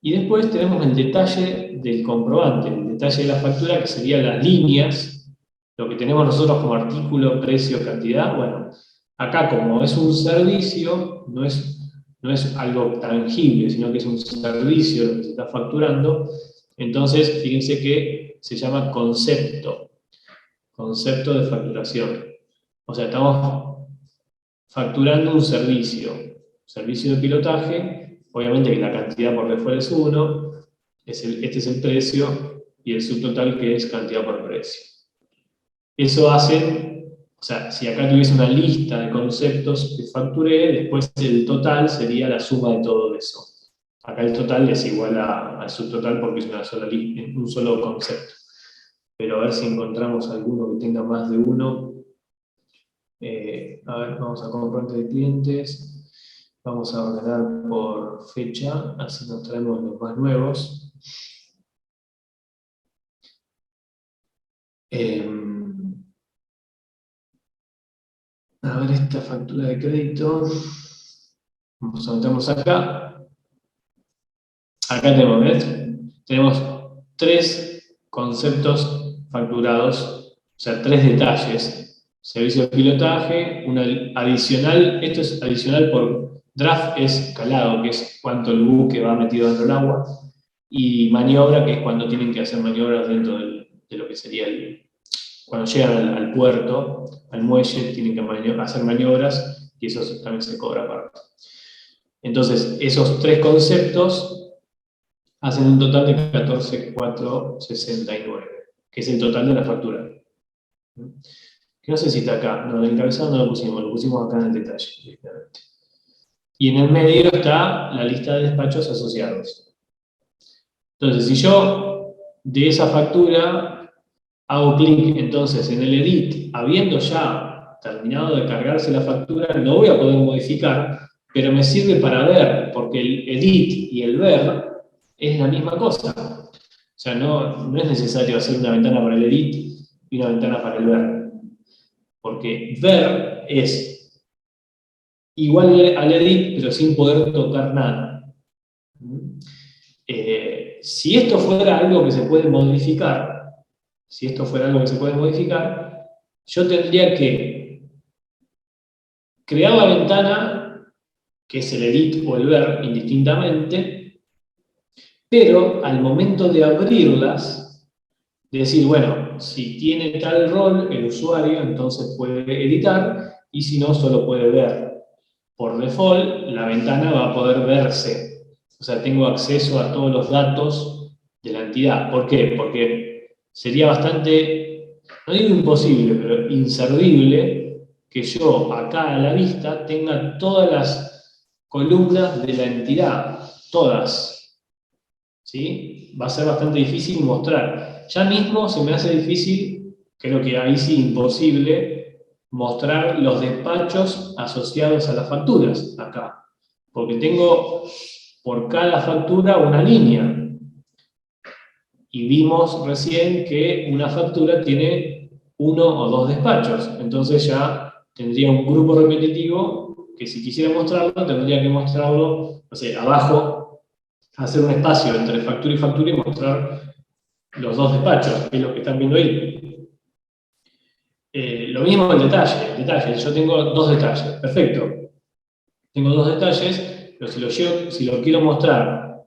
Y después tenemos el detalle del comprobante, el detalle de la factura, que serían las líneas, lo que tenemos nosotros como artículo, precio, cantidad. Bueno, acá como es un servicio, no es algo tangible, sino que es un servicio lo que se está facturando. Entonces, fíjense que se llama concepto de facturación. O sea, estamos facturando un servicio de pilotaje. Obviamente que la cantidad por default es 1, este es el precio, y el subtotal que es cantidad por precio. Eso hace, o sea, si acá tuviese una lista de conceptos que facturé, después el total sería la suma de todo eso. Acá el total es igual al subtotal porque es una sola lista, un solo concepto. Pero a ver si encontramos alguno que tenga más de uno. A ver, vamos a comprobante de clientes. Vamos a ordenar por fecha, así nos traemos los más nuevos. A ver esta factura de crédito. Nos metemos acá. Acá tenemos, ¿ves? Tenemos 3 conceptos facturados, o sea, 3 detalles. Servicio de pilotaje, una adicional, esto es adicional por draft, es calado, que es cuánto el buque va metido dentro del agua, y maniobra, que es cuando tienen que hacer maniobras dentro de lo que sería cuando llegan al puerto, al muelle, tienen que hacer maniobras, y eso también se cobra aparte. Entonces, esos 3 conceptos hacen un total de 14.469, que es el total de la factura. Que no sé si está acá, no, el encabezado no lo pusimos acá en el detalle directamente. Y en el medio está la lista de despachos asociados. Entonces, si yo de esa factura hago clic entonces en el edit, habiendo ya terminado de cargarse la factura, lo voy a poder modificar, pero me sirve para ver, porque el edit y el ver es la misma cosa. O sea, no es necesario hacer una ventana para el edit y una ventana para el ver. Porque ver es igual al edit, pero sin poder tocar nada. Si esto fuera algo que se puede modificar, yo tendría que crear la ventana, que es el edit o el ver indistintamente, pero al momento de abrirlas, decir, bueno, si tiene tal rol el usuario, entonces puede editar, y si no, solo puede ver. Por default, la ventana va a poder verse. O sea, tengo acceso a todos los datos de la entidad. ¿Por qué? Porque sería bastante, no digo imposible, pero inservible que yo acá a la vista tenga todas las columnas de la entidad, todas. ¿Sí? Va a ser bastante difícil mostrar. Ya mismo se me hace difícil, creo que ahí sí imposible, mostrar los despachos asociados a las facturas acá. Porque tengo por cada factura una línea. Y vimos recién que una factura tiene 1 o 2 despachos. Entonces ya tendría un grupo repetitivo que si quisiera mostrarlo, tendría que mostrarlo, no sé, abajo, hacer un espacio entre factura y mostrar los 2 despachos, que es lo que están viendo ahí. Lo mismo el detalle, yo tengo 2 detalles, perfecto. Tengo 2 detalles, pero si lo quiero mostrar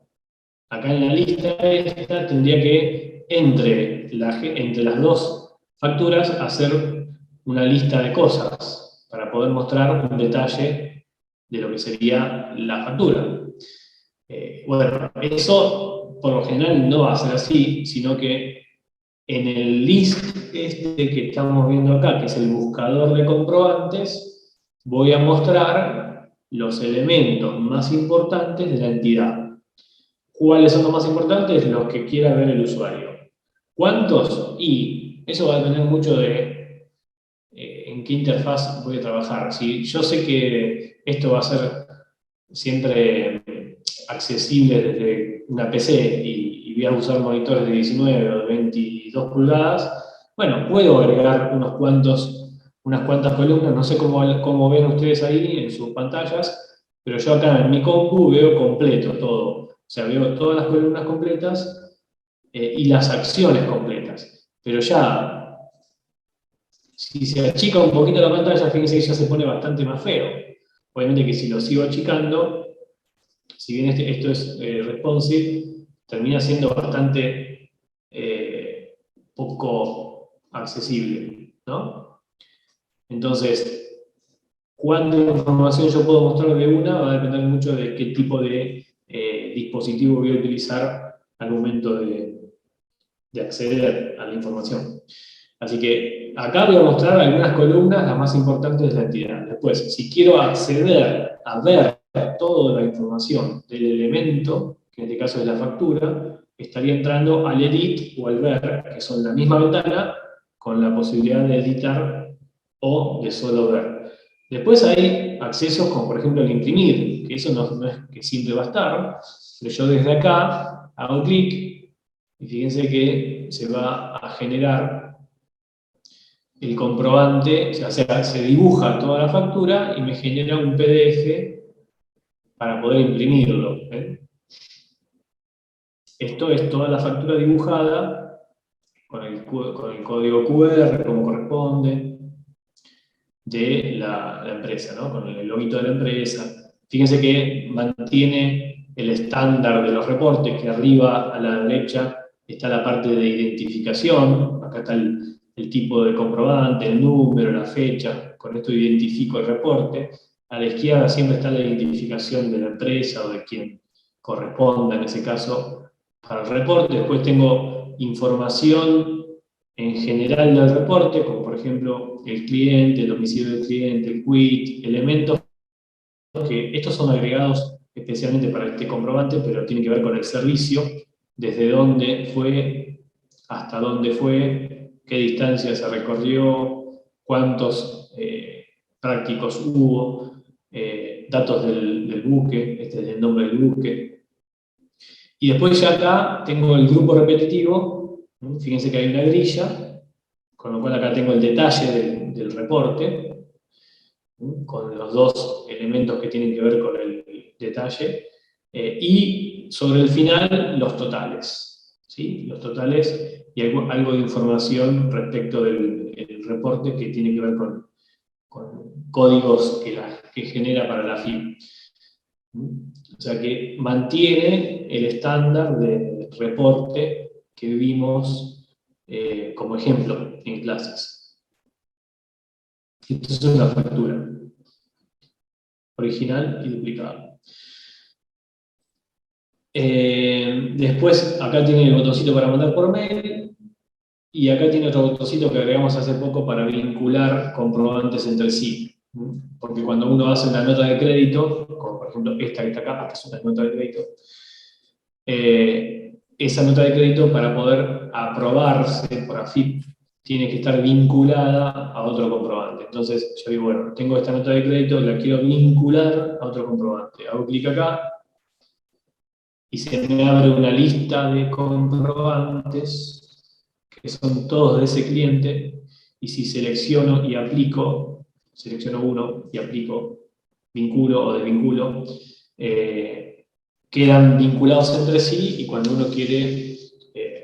acá en la lista esta, tendría que entre las 2 facturas hacer una lista de cosas para poder mostrar un detalle de lo que sería la factura. Bueno, eso por lo general no va a ser así, sino que en el list este que estamos viendo acá, que es el buscador de comprobantes, voy a mostrar los elementos más importantes de la entidad. ¿Cuáles son los más importantes? Los que quiera ver el usuario. ¿Cuántos? Y eso va a depender mucho de en qué interfaz voy a trabajar. Si yo sé que esto va a ser siempre accesible desde una PC y voy a usar monitores de 19 o de 22 pulgadas, bueno, puedo agregar unas cuantas columnas, no sé cómo ven ustedes ahí en sus pantallas, pero yo acá en mi compu veo completo todo. O sea, veo todas las columnas completas y las acciones completas. Pero ya, si se achica un poquito la pantalla, fíjense que ya se pone bastante más feo. Obviamente que si lo sigo achicando, si bien esto es responsive, termina siendo bastante poco accesible, ¿no? Entonces, cuánta información yo puedo mostrar de una va a depender mucho de qué tipo de dispositivo voy a utilizar al momento de acceder a la información. Así que acá voy a mostrar algunas columnas, las más importantes de la entidad. Después, si quiero acceder a ver toda la información del elemento, que en este caso es la factura, estaría entrando al edit o al ver, que son la misma ventana, con la posibilidad de editar o de solo ver. Después hay accesos como por ejemplo el imprimir, que eso no es que siempre va a estar, pero yo desde acá hago clic y fíjense que se va a generar el comprobante, o sea, se dibuja toda la factura y me genera un PDF para poder imprimirlo. Esto es toda la factura dibujada con el código QR como corresponde de la empresa, ¿no? Con el loguito de la empresa. Fíjense que mantiene el estándar de los reportes, que arriba a la derecha está la parte de identificación, acá está el tipo de comprobante, el número, la fecha, con esto identifico el reporte. A la izquierda siempre está la identificación de la empresa o de quien corresponda en ese caso para el reporte. Después tengo información en general del reporte, como por ejemplo el cliente, el domicilio del cliente, el quit, elementos que estos son agregados especialmente para este comprobante, pero tiene que ver con el servicio, desde dónde fue, hasta dónde fue, qué distancia se recorrió, cuántos prácticos hubo, datos del buque, este es el nombre del buque. Y después ya acá tengo el grupo repetitivo, ¿no? Fíjense que hay una grilla, con lo cual acá tengo el detalle del reporte, ¿no? Con los 2 elementos que tienen que ver con el detalle. Y sobre el final, los totales, ¿sí? Los totales y algo de información respecto del reporte que tiene que ver con códigos que genera para la FIP. O sea que mantiene el estándar de reporte que vimos como ejemplo en clases. Esto es una factura original y duplicada. Después acá tiene el botoncito para mandar por mail y acá tiene otro botoncito que agregamos hace poco para vincular comprobantes entre sí. Porque cuando uno hace una nota de crédito, como por ejemplo esta que está acá, que es una nota de crédito, esa nota de crédito para poder aprobarse por AFIP tiene que estar vinculada a otro comprobante. Entonces yo digo, bueno, tengo esta nota de crédito, la quiero vincular a otro comprobante. Hago clic acá y se me abre una lista de comprobantes que son todos de ese cliente, y si selecciono y aplico, selecciono uno y aplico, vinculo o desvinculo, quedan vinculados entre sí, y cuando uno quiere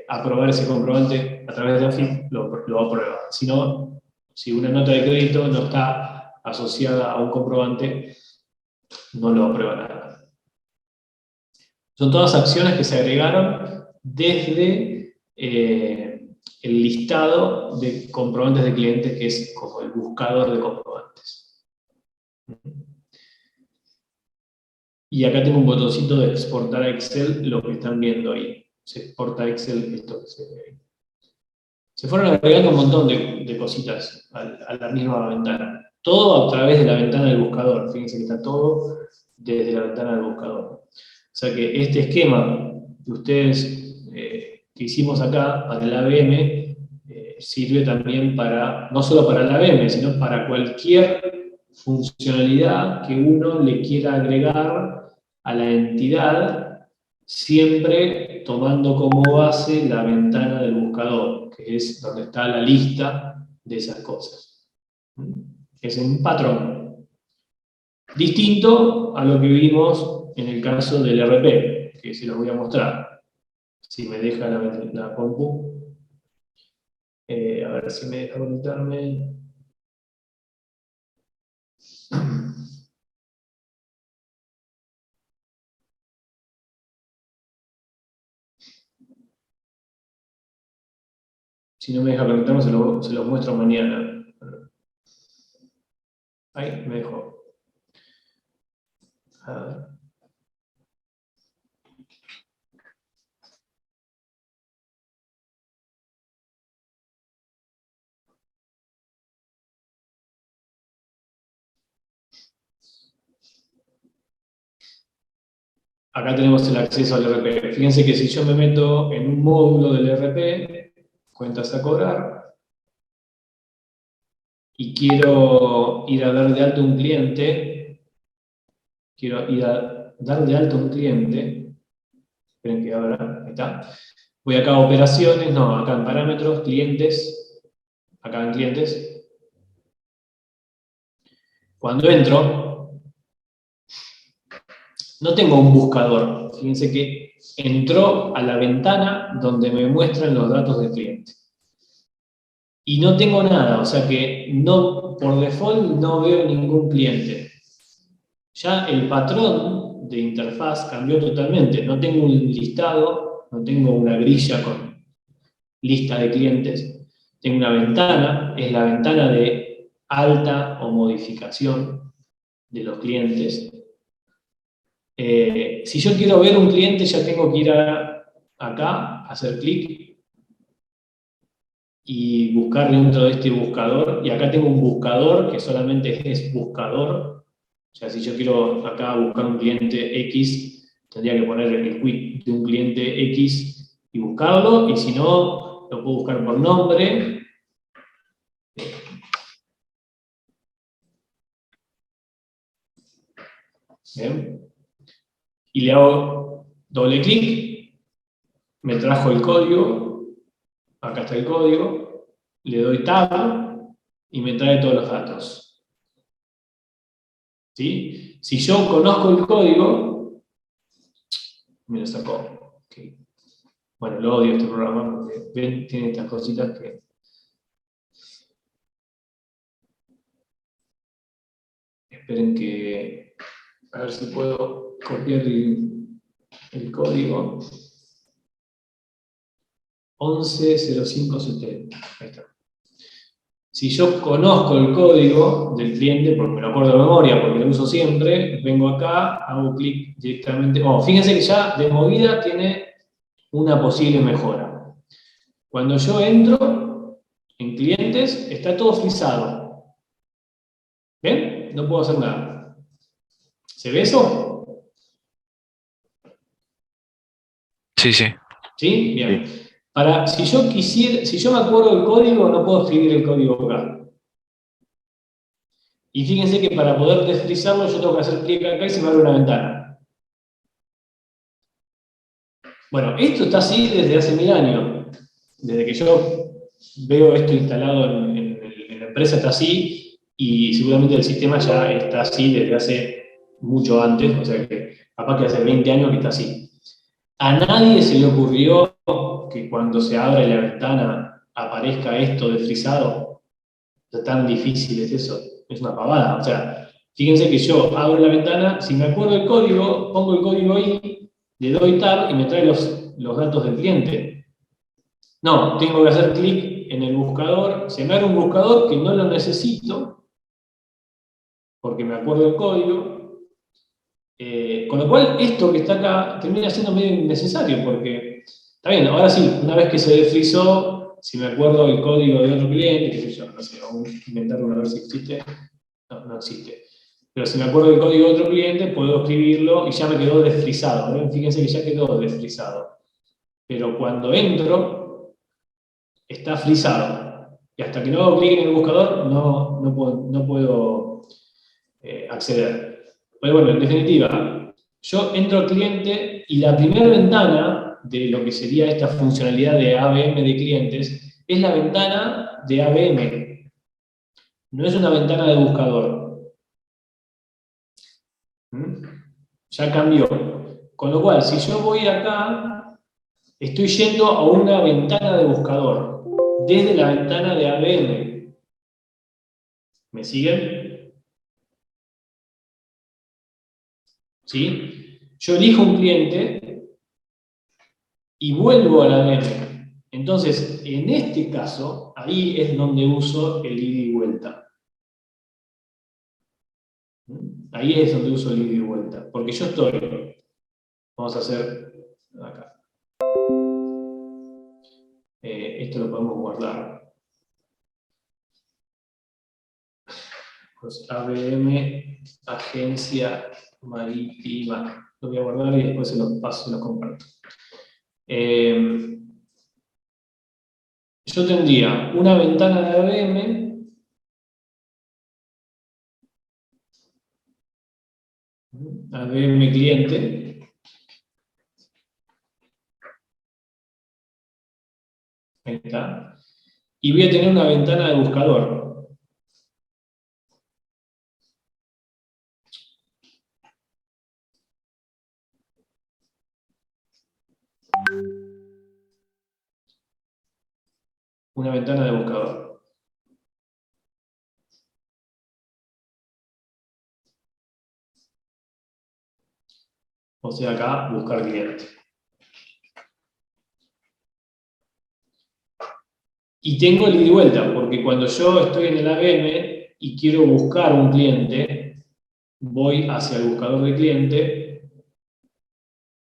aprobar ese comprobante a través de AFIP, lo aprueba. Si no, si una nota de crédito no está asociada a un comprobante, no lo aprueba nada. Son todas acciones que se agregaron desde el listado de comprobantes de clientes, que es como el buscador de comprobantes. Y acá tengo un botoncito de exportar a Excel, lo que están viendo ahí. Se exporta a Excel esto que se ve ahí. Se fueron agregando un montón de cositas a la misma ventana. Todo a través de la ventana del buscador. Fíjense que está todo desde la ventana del buscador. O sea que este esquema que ustedes que hicimos acá para el ABM sirve también para, no solo para el ABM, sino para cualquier funcionalidad que uno le quiera agregar a la entidad, siempre tomando como base la ventana del buscador, que es donde está la lista de esas cosas. Es un patrón. Distinto a lo que vimos en el caso del RP, que se los voy a mostrar. Si me deja la compu. A ver si me deja conectarme. Si no me deja conectarme, se los muestro mañana. Ahí, me dejó. A ver. Acá tenemos el acceso al RP. Fíjense que si yo me meto en un módulo del RP, cuentas a cobrar, y quiero ir a dar de alta un cliente, esperen que ahora, ahí está. Voy acá a operaciones, no, acá en parámetros, clientes, acá en clientes. Cuando entro, no tengo un buscador. Fíjense que entró a la ventana donde me muestran los datos del cliente. Y no tengo nada, o sea que no, por default no veo ningún cliente. Ya el patrón de interfaz cambió totalmente. No tengo un listado, no tengo una grilla con lista de clientes. Tengo una ventana, es la ventana de alta o modificación de los clientes. Si yo quiero ver un cliente, ya tengo que ir acá, hacer clic y buscar dentro de este buscador. Y acá tengo un buscador que solamente es buscador. O sea, si yo quiero acá buscar un cliente X, tendría que poner el quick de un cliente X y buscarlo. Y si no, lo puedo buscar por nombre. Bien. Y le hago doble clic, me trajo el código, acá está el código, le doy tab y me trae todos los datos. ¿Sí? Si yo conozco el código, Me lo sacó. Okay. Bueno, lo odio este programa porque ven, tiene estas cositas que... Esperen que... A ver si puedo copiar el código. 110570. Ahí está. Si yo conozco el código del cliente, porque me lo acuerdo de memoria, porque lo uso siempre, vengo acá, hago clic directamente. Oh, fíjense que ya de movida tiene una posible mejora. Cuando yo entro en clientes, está todo frisado. ¿Ven? No puedo hacer nada. ¿Se ve eso? Sí, sí. ¿Sí? Bien. Si yo me acuerdo del código, no puedo escribir el código acá. Y fíjense que para poder desfrizarlo, yo tengo que hacer clic acá y se me abre una ventana. Bueno, esto está así desde hace 1000 años. Desde que yo veo esto instalado en la empresa está así, y seguramente el sistema ya está así desde hace mucho antes, o sea que capaz que hace 20 años que está así. A nadie se le ocurrió que cuando se abre la ventana aparezca esto desfrizado. Es tan difícil es eso, es una pavada. O sea, fíjense que yo abro la ventana, si me acuerdo el código, pongo el código ahí, le doy tab y me trae los datos del cliente. No, tengo que hacer clic en el buscador, se me abre un buscador que no lo necesito, porque me acuerdo el código, con lo cual esto que está acá termina siendo medio innecesario, porque, está bien, ahora sí, una vez que se desfrizó, si me acuerdo el código de otro cliente, qué sé yo, no sé, vamos a inventarlo a ver si existe, no existe. Pero si me acuerdo del código de otro cliente, puedo escribirlo y ya me quedó desfrizado, ¿ven? Fíjense que ya quedó desfrizado. Pero cuando entro, está frisado. Y hasta que no hago clic en el buscador, no puedo acceder. Pero bueno, en definitiva, yo entro al cliente y la primera ventana de lo que sería esta funcionalidad de ABM de clientes es la ventana de ABM. No es una ventana de buscador. Ya cambió. Con lo cual, si yo voy acá, estoy yendo a una ventana de buscador, desde la ventana de ABM. ¿Me siguen? ¿Sí? Yo elijo un cliente y vuelvo a la ABM. Entonces, en este caso, ahí es donde uso el ida y vuelta. Ahí es donde uso el ida y vuelta. Porque yo estoy, vamos a hacer acá. Esto lo podemos guardar. Pues ABM, Agencia Marítima. Lo voy a guardar y después se los paso, se los comparto. Yo tendría una ventana de ABM, ABM cliente, ahí está, y voy a tener una ventana de buscador. Una ventana de buscador. O sea, acá, buscar cliente. Y tengo el ida y vuelta, porque cuando yo estoy en el ABM y quiero buscar un cliente, voy hacia el buscador de cliente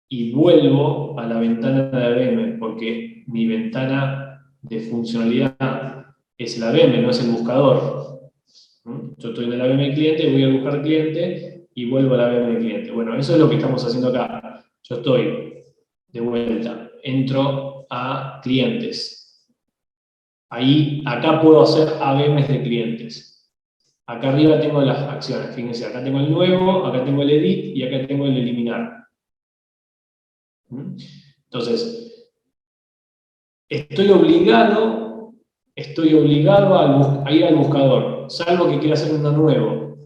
y vuelvo a la ventana de ABM, porque mi ventana de funcionalidad es el ABM, no es el buscador. Yo estoy en el ABM cliente, voy a buscar cliente y vuelvo al ABM cliente. Bueno, eso es lo que estamos haciendo acá. Yo estoy de vuelta, entro a clientes. Ahí, acá puedo hacer ABMs de clientes. Acá arriba tengo las acciones, fíjense, acá tengo el nuevo, acá tengo el edit y acá tengo el eliminar. Entonces, estoy obligado a ir al buscador, salvo que quiera hacer uno nuevo.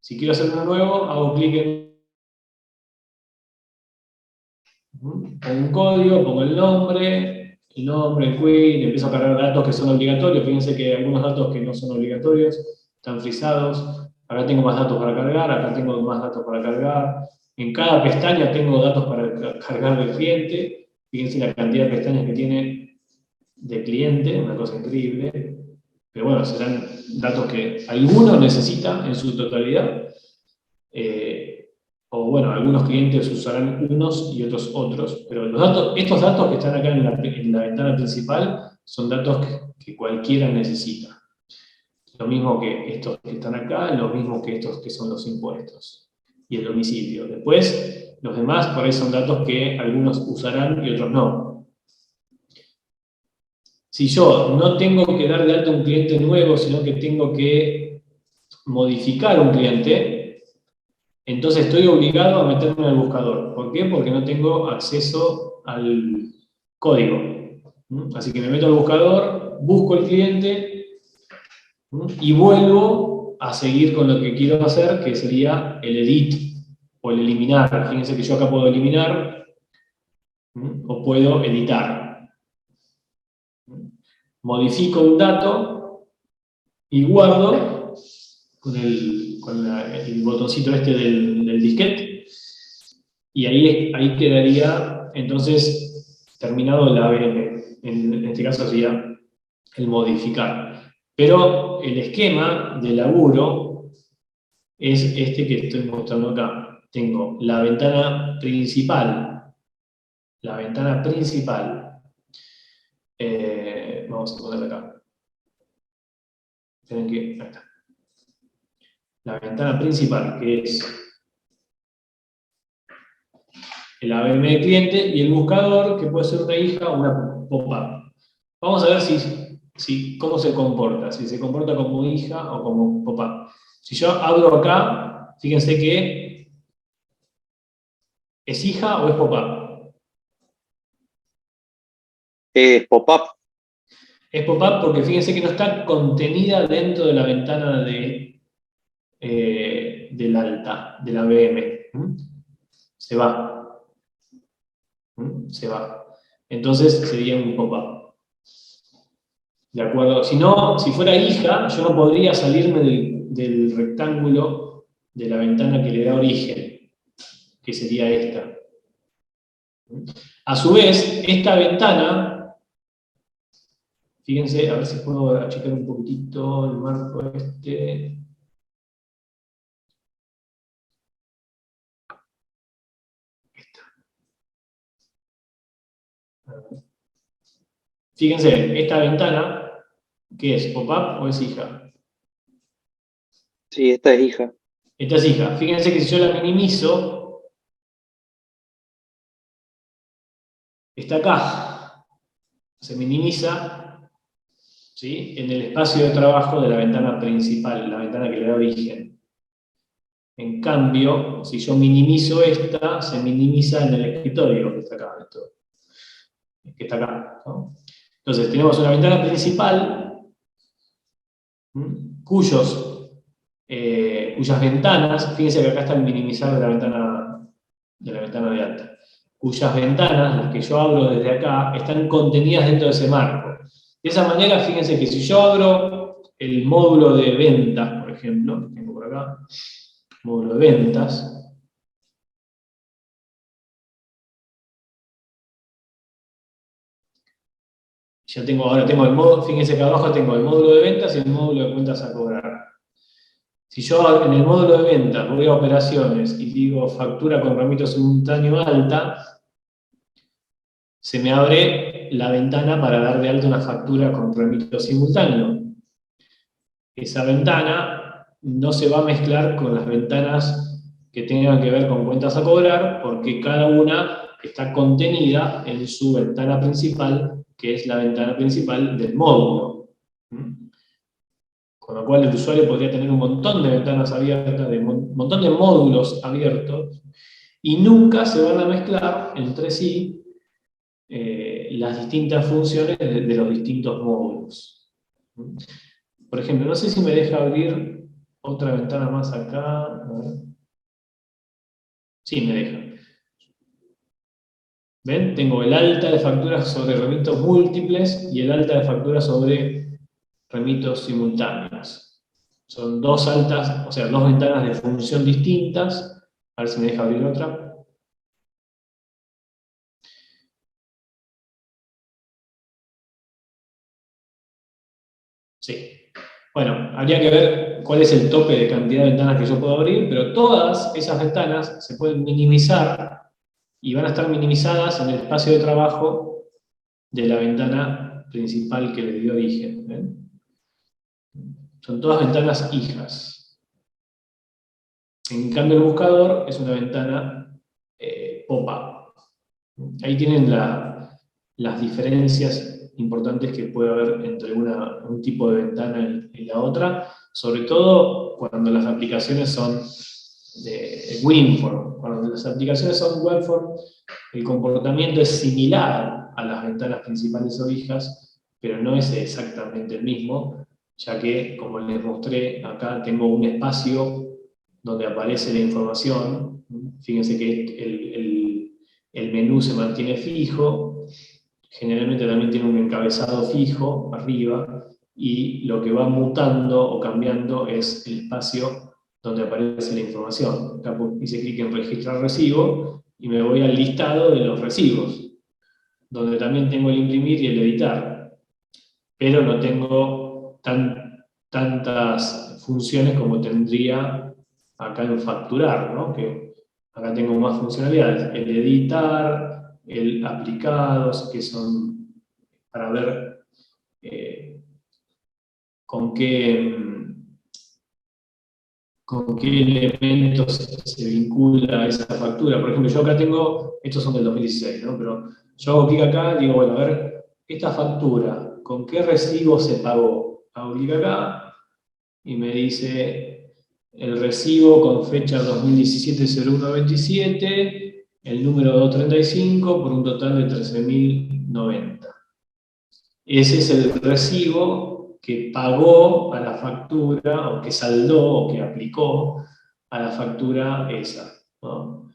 Si quiero hacer uno nuevo, hago clic en Pongo un código, pongo el nombre, el query, empiezo a cargar datos que son obligatorios. Fíjense que hay algunos datos que no son obligatorios, están frisados. Acá tengo más datos para cargar, acá tengo más datos para cargar. En cada pestaña tengo datos para cargar del cliente. Fíjense la cantidad de pestañas que tiene de cliente, una cosa increíble. Pero bueno, serán datos que alguno necesita en su totalidad. O bueno, algunos clientes usarán unos y otros, pero estos datos que están acá en la ventana principal son datos que cualquiera necesita. Lo mismo que estos que están acá, lo mismo que estos que son los impuestos y el domicilio. Después, los demás por ahí son datos que algunos usarán y otros no. Si yo no tengo que dar de alta un cliente nuevo, sino que tengo que modificar un cliente, entonces estoy obligado a meterme al buscador. ¿Por qué? Porque no tengo acceso al código. Así que me meto al buscador, busco el cliente y vuelvo a seguir con lo que quiero hacer, que sería el edit o el eliminar. Fíjense que yo acá puedo eliminar o puedo editar. Modifico un dato y guardo con el botoncito este del disquete, y ahí quedaría entonces terminado el ABM. En este caso sería el modificar. Pero el esquema de laburo es este que estoy mostrando acá. Tengo la ventana principal. Vamos a ponerla acá. Esperen que, ahí está. La ventana principal, que es el ABM de cliente, y el buscador, que puede ser una hija o una pop-up. Vamos a ver cómo se comporta, si se comporta como hija o como pop-up. Si yo abro acá, fíjense que ¿es hija o es pop-up? Es pop-up. Es pop-up porque fíjense que no está contenida dentro de la ventana del alta, del ABM. Se va. Se va. Entonces sería un pop-up. ¿De acuerdo? Si no, si fuera hija, yo no podría salirme del rectángulo de la ventana que le da origen, que sería esta. A su vez, esta ventana, fíjense, a ver si puedo achicar un poquitito el marco este. Fíjense, esta ventana, ¿qué es? ¿Pop-up o es hija? Sí, esta es hija. Esta es hija. Fíjense que si yo la minimizo, está acá. Se minimiza, ¿sí?, en el espacio de trabajo de la ventana principal, la ventana que le da origen. En cambio, si yo minimizo esta, se minimiza en el escritorio que está acá. Que está acá, ¿no? Entonces, tenemos una ventana principal cuyas ventanas, fíjense que acá está el minimizar de la ventana de alta, cuyas ventanas, las que yo abro desde acá, están contenidas dentro de ese marco. De esa manera, fíjense que si yo abro el módulo de ventas, por ejemplo, que tengo por acá, módulo de ventas, ahora tengo el módulo, fíjense que abajo tengo el módulo de ventas y el módulo de cuentas a cobrar. Si yo en el módulo de ventas voy a operaciones y digo factura con remito simultáneo alta, se me abre la ventana para dar de alta una factura con remito simultáneo. Esa ventana no se va a mezclar con las ventanas que tengan que ver con cuentas a cobrar, porque cada una está contenida en su ventana principal, que es la ventana principal del módulo. Con lo cual el usuario podría tener un montón de ventanas abiertas, un montón de módulos abiertos, y nunca se van a mezclar entre sí las distintas funciones de los distintos módulos. Por ejemplo, no sé si me deja abrir otra ventana más acá. A ver. Sí, me deja. ¿Ven? Tengo el alta de facturas sobre remitos múltiples y el alta de facturas sobre remitos simultáneos. Son dos altas, o sea, dos ventanas de función distintas. A ver si me deja abrir otra. Sí. Bueno, habría que ver cuál es el tope de cantidad de ventanas que yo puedo abrir, pero todas esas ventanas se pueden minimizar y van a estar minimizadas en el espacio de trabajo de la ventana principal que le dio origen. ¿Ven? Son todas ventanas hijas. En cambio, el buscador es una ventana pop-up. Ahí tienen las diferencias importantes que puede haber entre un tipo de ventana y la otra, sobre todo cuando las aplicaciones son de WinForm. Cuando las aplicaciones son WebForm, el comportamiento es similar a las ventanas principales o hijas, pero no es exactamente el mismo, ya que, como les mostré, acá tengo un espacio donde aparece la información. Fíjense que el menú se mantiene fijo, generalmente también tiene un encabezado fijo arriba, y lo que va mutando o cambiando es el espacio donde aparece la información. Acá hice clic en registrar recibo y me voy al listado de los recibos, donde también tengo el imprimir y el editar, pero no tengo tantas funciones como tendría acá en facturar, ¿no? Que acá tengo más funcionalidades: el editar, el aplicados, que son para ver con qué elementos se vincula a esa factura. Por ejemplo, yo acá tengo, estos son del 2016, ¿no? Pero yo hago clic acá y digo, bueno, a ver, esta factura, ¿con qué recibo se pagó? Hago clic acá y me dice el recibo con fecha 2017-01-27, el número 235, por un total de 13.090. Ese es el recibo que pagó a la factura, o que saldó, o que aplicó a la factura esa, ¿no?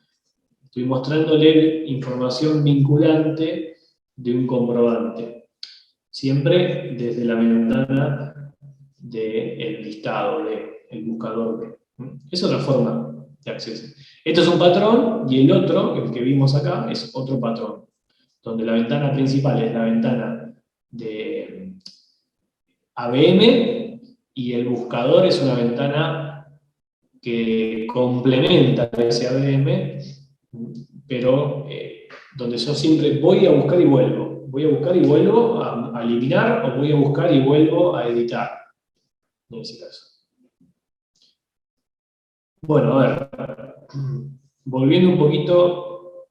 Estoy mostrándole información vinculante de un comprobante, siempre desde la ventana del listado, del buscador de. Es otra forma de acceso. Esto es un patrón, y el otro, el que vimos acá, es otro patrón, donde la ventana principal es la ventana de ABM, y el buscador es una ventana que complementa ese ABM, pero donde yo siempre voy a buscar y vuelvo. Voy a buscar y vuelvo a eliminar, o voy a buscar y vuelvo a editar, en ese caso. Bueno, a ver, volviendo un poquito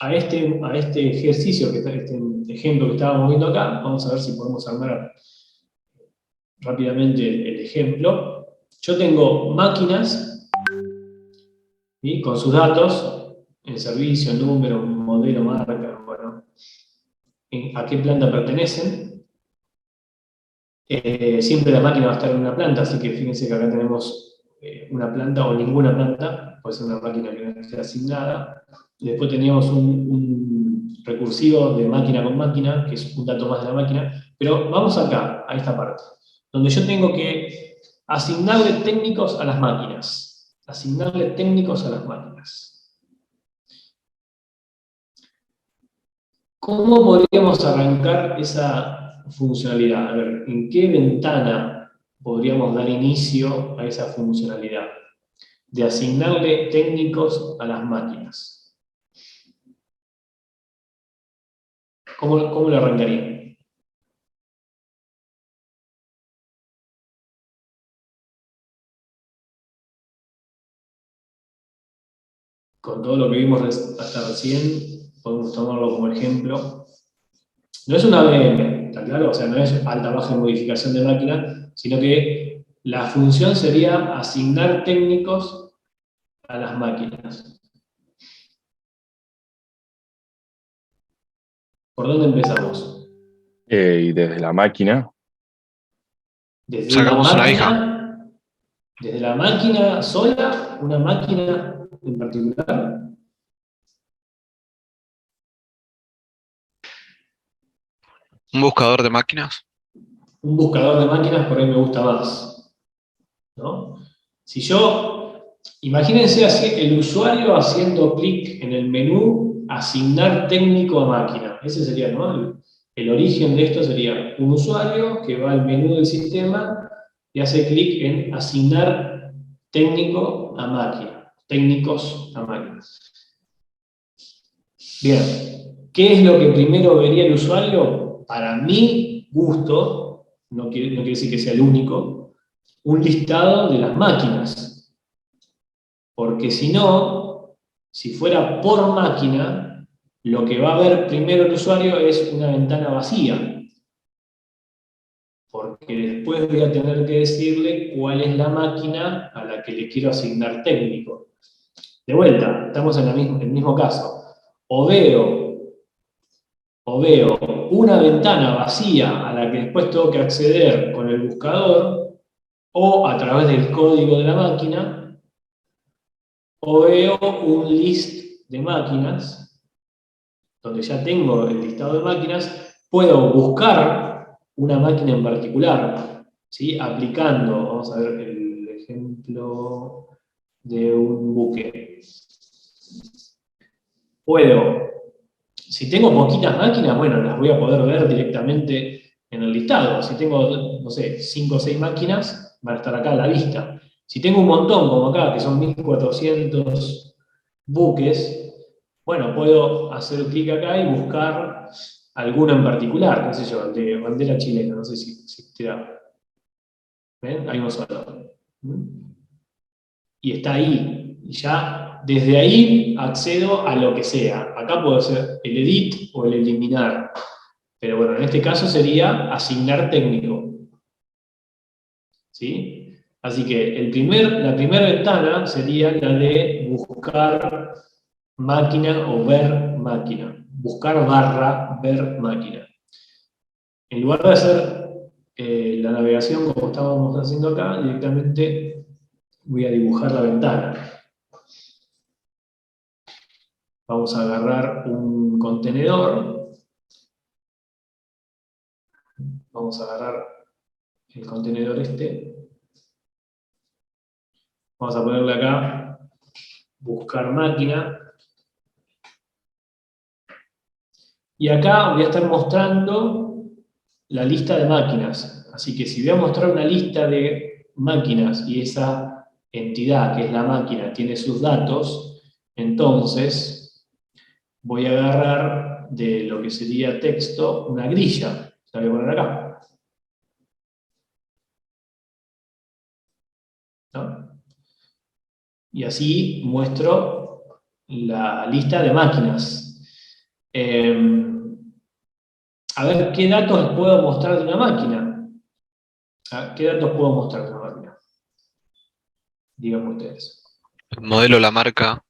a este ejercicio, este ejemplo que estábamos viendo acá, vamos a ver si podemos armar rápidamente el ejemplo. Yo tengo máquinas, ¿sí?, con sus datos, el servicio, el número, modelo, marca, bueno, a qué planta pertenecen. Siempre la máquina va a estar en una planta, así que fíjense que acá tenemos una planta o ninguna planta, puede ser una máquina que no esté asignada. Y después teníamos un recursivo de máquina con máquina, que es un dato más de la máquina. Pero vamos acá, a esta parte, donde yo tengo que asignarle técnicos a las máquinas. Asignarle técnicos a las máquinas. ¿Cómo podríamos arrancar esa funcionalidad? A ver, ¿en qué ventana podríamos dar inicio a esa funcionalidad de asignarle técnicos a las máquinas? ¿Cómo lo arrancaría? Con todo lo que vimos hasta recién, podemos tomarlo como ejemplo. No es una ABM, ¿está claro? O sea, no es alta, baja y modificación de máquina, sino que la función sería asignar técnicos a las máquinas. ¿Por dónde empezamos? Y desde la máquina, Desde Sacamos una hija. desde la máquina sola, una máquina en particular. ¿Un buscador de máquinas? Un buscador de máquinas por ahí me gusta más, ¿no? Si yo, imagínense el usuario haciendo clic en el menú, asignar técnico a máquina. Ese sería, ¿no? El origen de esto sería un usuario que va al menú del sistema y hace clic en asignar técnico a máquina, técnicos a máquina. Bien, ¿qué es lo que primero vería el usuario? Para mi gusto, no quiere decir que sea el único, un listado de las máquinas. Porque si no, si fuera por máquina, lo que va a ver primero el usuario es una ventana vacía. Porque después voy a tener que decirle cuál es la máquina a la que le quiero asignar técnico. De vuelta, estamos en el mismo caso. O veo una ventana vacía a la que después tengo que acceder con el buscador, o a través del código de la máquina, o veo un list de máquinas, donde ya tengo el listado de máquinas, puedo buscar una máquina en particular, ¿sí? Aplicando, vamos a ver el ejemplo de un buque. Si tengo poquitas máquinas, bueno, las voy a poder ver directamente en el listado. Si tengo, no sé, 5 o 6 máquinas, van a estar acá a la vista. Si tengo un montón, como acá, que son 1400 buques, bueno, puedo hacer clic acá y buscar alguno en particular, qué sé yo, el de bandera chilena, no sé si te da. ¿Ven? Hay uno solo. Y está ahí. Y ya desde ahí accedo a lo que sea. Acá puedo hacer el edit o el eliminar. Pero bueno, en este caso sería asignar técnico. ¿Sí? Así que la primera ventana sería la de buscar máquina o ver máquina. Buscar barra ver máquina. En lugar de hacer la navegación como estábamos haciendo acá, directamente voy a dibujar la ventana. Vamos a agarrar un contenedor. Vamos a agarrar el contenedor este. Vamos a ponerle acá, buscar máquina. Y acá voy a estar mostrando la lista de máquinas. Así que si voy a mostrar una lista de máquinas y esa entidad, que es la máquina, tiene sus datos, entonces voy a agarrar de lo que sería texto una grilla. La voy a poner acá. ¿No? Y así muestro la lista de máquinas. A ver, ¿qué datos puedo mostrar de una máquina? ¿Qué datos puedo mostrar de una máquina? Díganme ustedes. El modelo, la marca,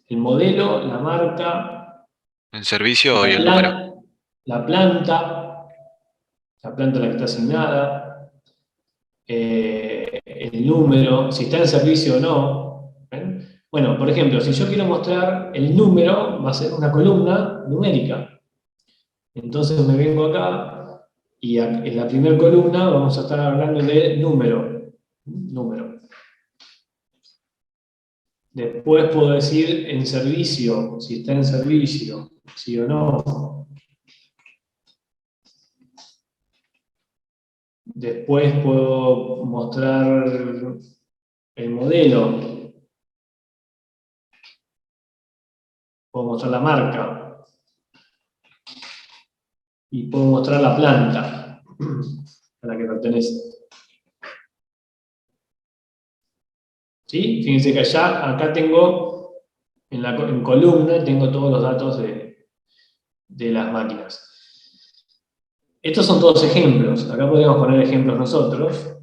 El modelo, la marca, el servicio y la, el número. la planta a la que está asignada, el número, si está en servicio o no. ¿Ven? Bueno, por ejemplo, si yo quiero mostrar el número, va a ser una columna numérica. Entonces me vengo acá y en la primera columna vamos a estar hablando de número. Después puedo decir en servicio, si está en servicio, sí o no. Después puedo mostrar el modelo. Puedo mostrar la marca. Y puedo mostrar la planta a la que pertenece. ¿Sí? Fíjense que acá tengo, en columna, tengo todos los datos de las máquinas. Estos son todos ejemplos. Acá podemos poner ejemplos nosotros.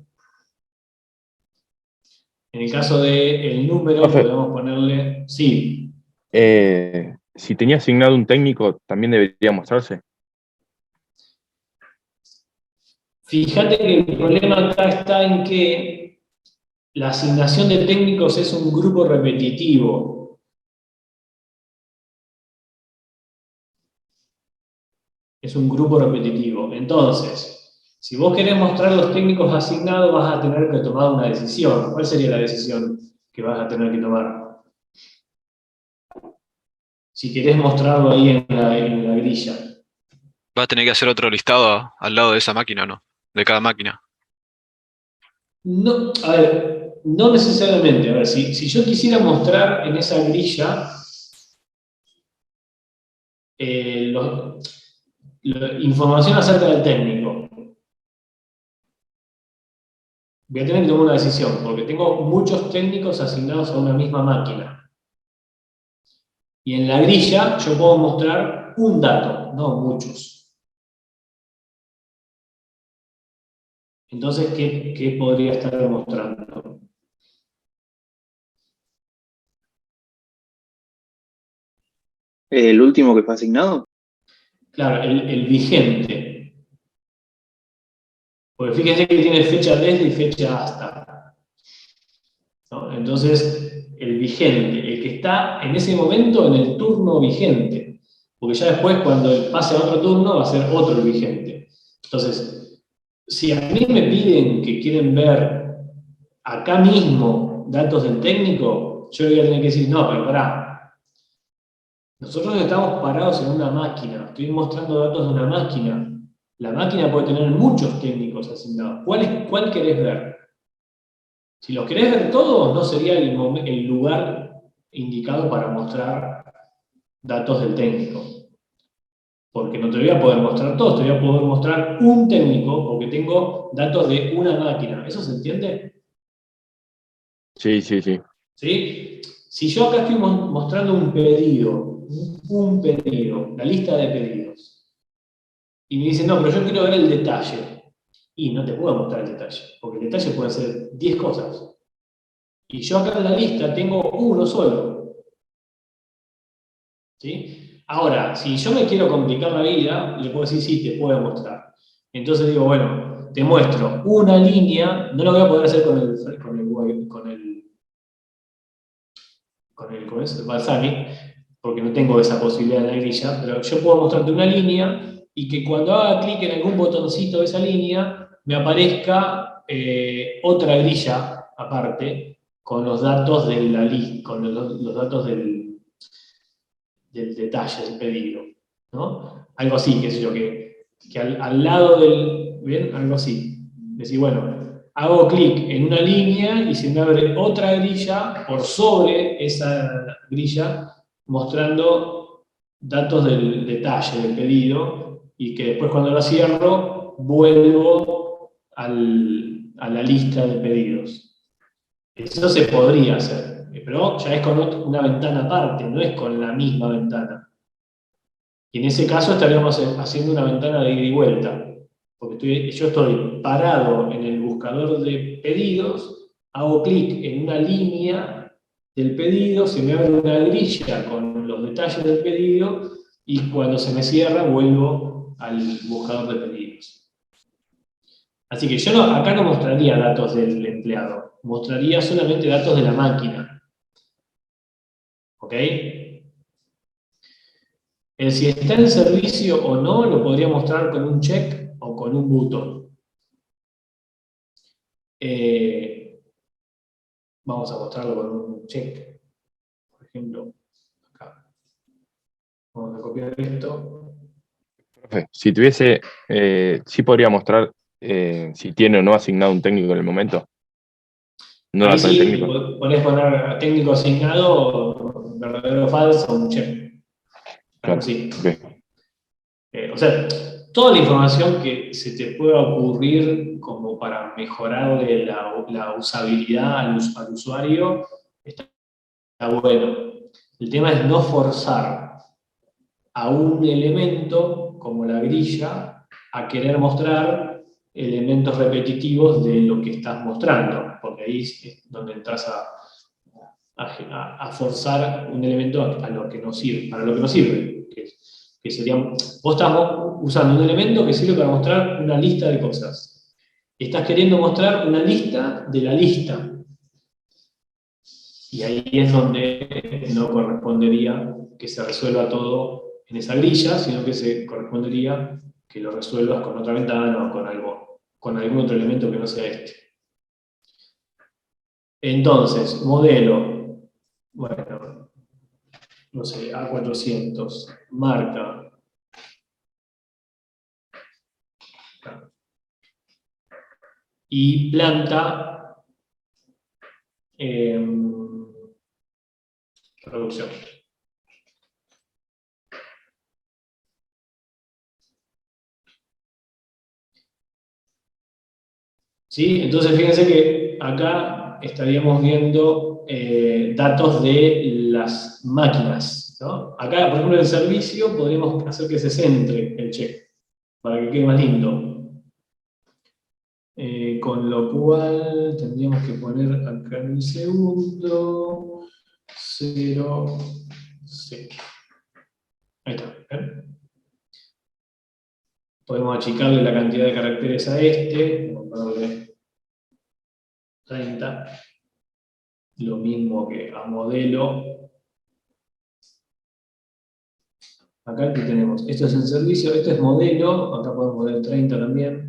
En el caso del número, Profe. podemos ponerle... Sí. Si tenía asignado un técnico, también debería mostrarse. Fíjate que el problema acá está en que la asignación de técnicos es un grupo repetitivo. Es un grupo repetitivo. Entonces, si vos querés mostrar los técnicos asignados, vas a tener que tomar una decisión. ¿Cuál sería la decisión que vas a tener que tomar? Si querés mostrarlo ahí en la grilla. Va a tener que hacer otro listado al lado de esa máquina, ¿no? De cada máquina. No, a ver, no necesariamente. A ver, si yo quisiera mostrar en esa grilla información acerca del técnico, voy a tener que tomar una decisión, porque tengo muchos técnicos asignados a una misma máquina. Y en la grilla yo puedo mostrar un dato, no muchos. Entonces, ¿qué podría estar mostrando? El último que fue asignado. Claro, el vigente. Porque fíjense que tiene fecha desde y fecha hasta, ¿no? Entonces, el vigente, el que está en ese momento en el turno vigente. Porque ya después, cuando pase a otro turno, va a ser otro el vigente. Entonces, si a mí me piden que quieren ver acá mismo datos del técnico, yo le voy a tener que decir, no, pero pará. Nosotros estamos parados en una máquina, estoy mostrando datos de una máquina. La máquina puede tener muchos técnicos asignados. ¿Cuál querés ver? Si los querés ver todos, no sería el lugar indicado para mostrar datos del técnico. Porque no te voy a poder mostrar todos, te voy a poder mostrar un técnico, porque tengo datos de una máquina. ¿Eso se entiende? Sí, sí, sí. ¿Sí? Si yo acá estoy mostrando un pedido, la lista de pedidos, y me dicen, no, pero yo quiero ver el detalle, y no te puedo mostrar el detalle, porque el detalle puede ser 10 cosas. Y yo acá en la lista tengo uno solo. ¿Sí? Ahora, si yo me quiero complicar la vida, le puedo decir, sí, te puedo mostrar. Entonces digo, bueno, te muestro una línea, no lo voy a poder hacer con el Balsamic, porque no tengo esa posibilidad en la grilla, pero yo puedo mostrarte una línea y que cuando haga clic en algún botoncito de esa línea, me aparezca otra grilla aparte con los datos de la lista, con los datos del detalle del pedido, ¿no? Algo así, qué sé yo, que al lado del, ¿bien? Algo así. Decir, bueno, hago clic en una línea y se me abre otra grilla por sobre esa grilla mostrando datos del detalle del pedido y que después cuando lo cierro vuelvo a la lista de pedidos. Eso se podría hacer, pero ya es con una ventana aparte, no es con la misma ventana. Y en ese caso estaríamos haciendo una ventana de ida y vuelta, porque yo estoy parado en el buscador de pedidos, hago clic en una línea del pedido, se me abre una grilla con los detalles del pedido y cuando se me cierra vuelvo al buscador de pedidos. Así que yo acá no mostraría datos del empleado, mostraría solamente datos de la máquina. ¿Ok? El si está en servicio o no lo podría mostrar con un check o con un botón. Vamos a mostrarlo con un check. Por ejemplo, acá. Vamos a copiar esto. Profe, si tuviese, sí podría mostrar si tiene o no asignado un técnico en el momento. No Ahí dato del sí, técnico. podés poner técnico asignado, verdadero o falso, un check. Algo Claro. así. Ok. O sea, toda la información que se te pueda ocurrir como para mejorarle la usabilidad al usuario, está bueno. El tema es no forzar a un elemento, como la grilla, a querer mostrar elementos repetitivos de lo que estás mostrando, porque ahí es donde entras a forzar un elemento a lo que no sirve, para lo que no sirve, que sería, vos estás usando un elemento que sirve para mostrar una lista de cosas. Estás queriendo mostrar una lista de la lista. Y ahí es donde no correspondería que se resuelva todo en esa grilla, sino que se correspondería que lo resuelvas con otra ventana o con algún otro elemento que no sea este. Entonces, modelo, bueno, no sé, A400, marca. Y planta, producción. ¿Sí? Entonces fíjense que acá estaríamos viendo datos de las máquinas, ¿no? Acá, por ejemplo, en el servicio podríamos hacer que se centre el check, para que quede más lindo. Con lo cual tendríamos que poner acá en el segundo 0, 0. Ahí está. Podemos achicarle la cantidad de caracteres a este, vamos a ponerle 30. Lo mismo que a modelo. Acá que tenemos, esto es en servicio, esto es modelo, acá podemos poner 30 también.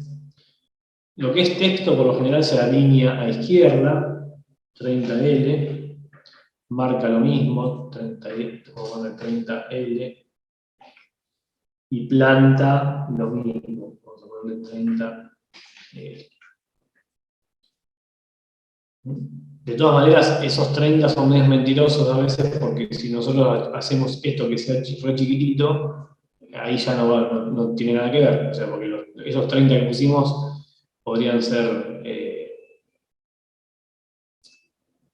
Lo que es texto por lo general se alinea a izquierda, 30L, marca lo mismo, 30L, y planta lo mismo, vamos a ponerle 30L. De todas maneras, esos 30 son medios mentirosos a veces, porque si nosotros hacemos esto que sea re chiquitito, ahí ya no tiene nada que ver. O sea, porque esos 30 que pusimos podrían ser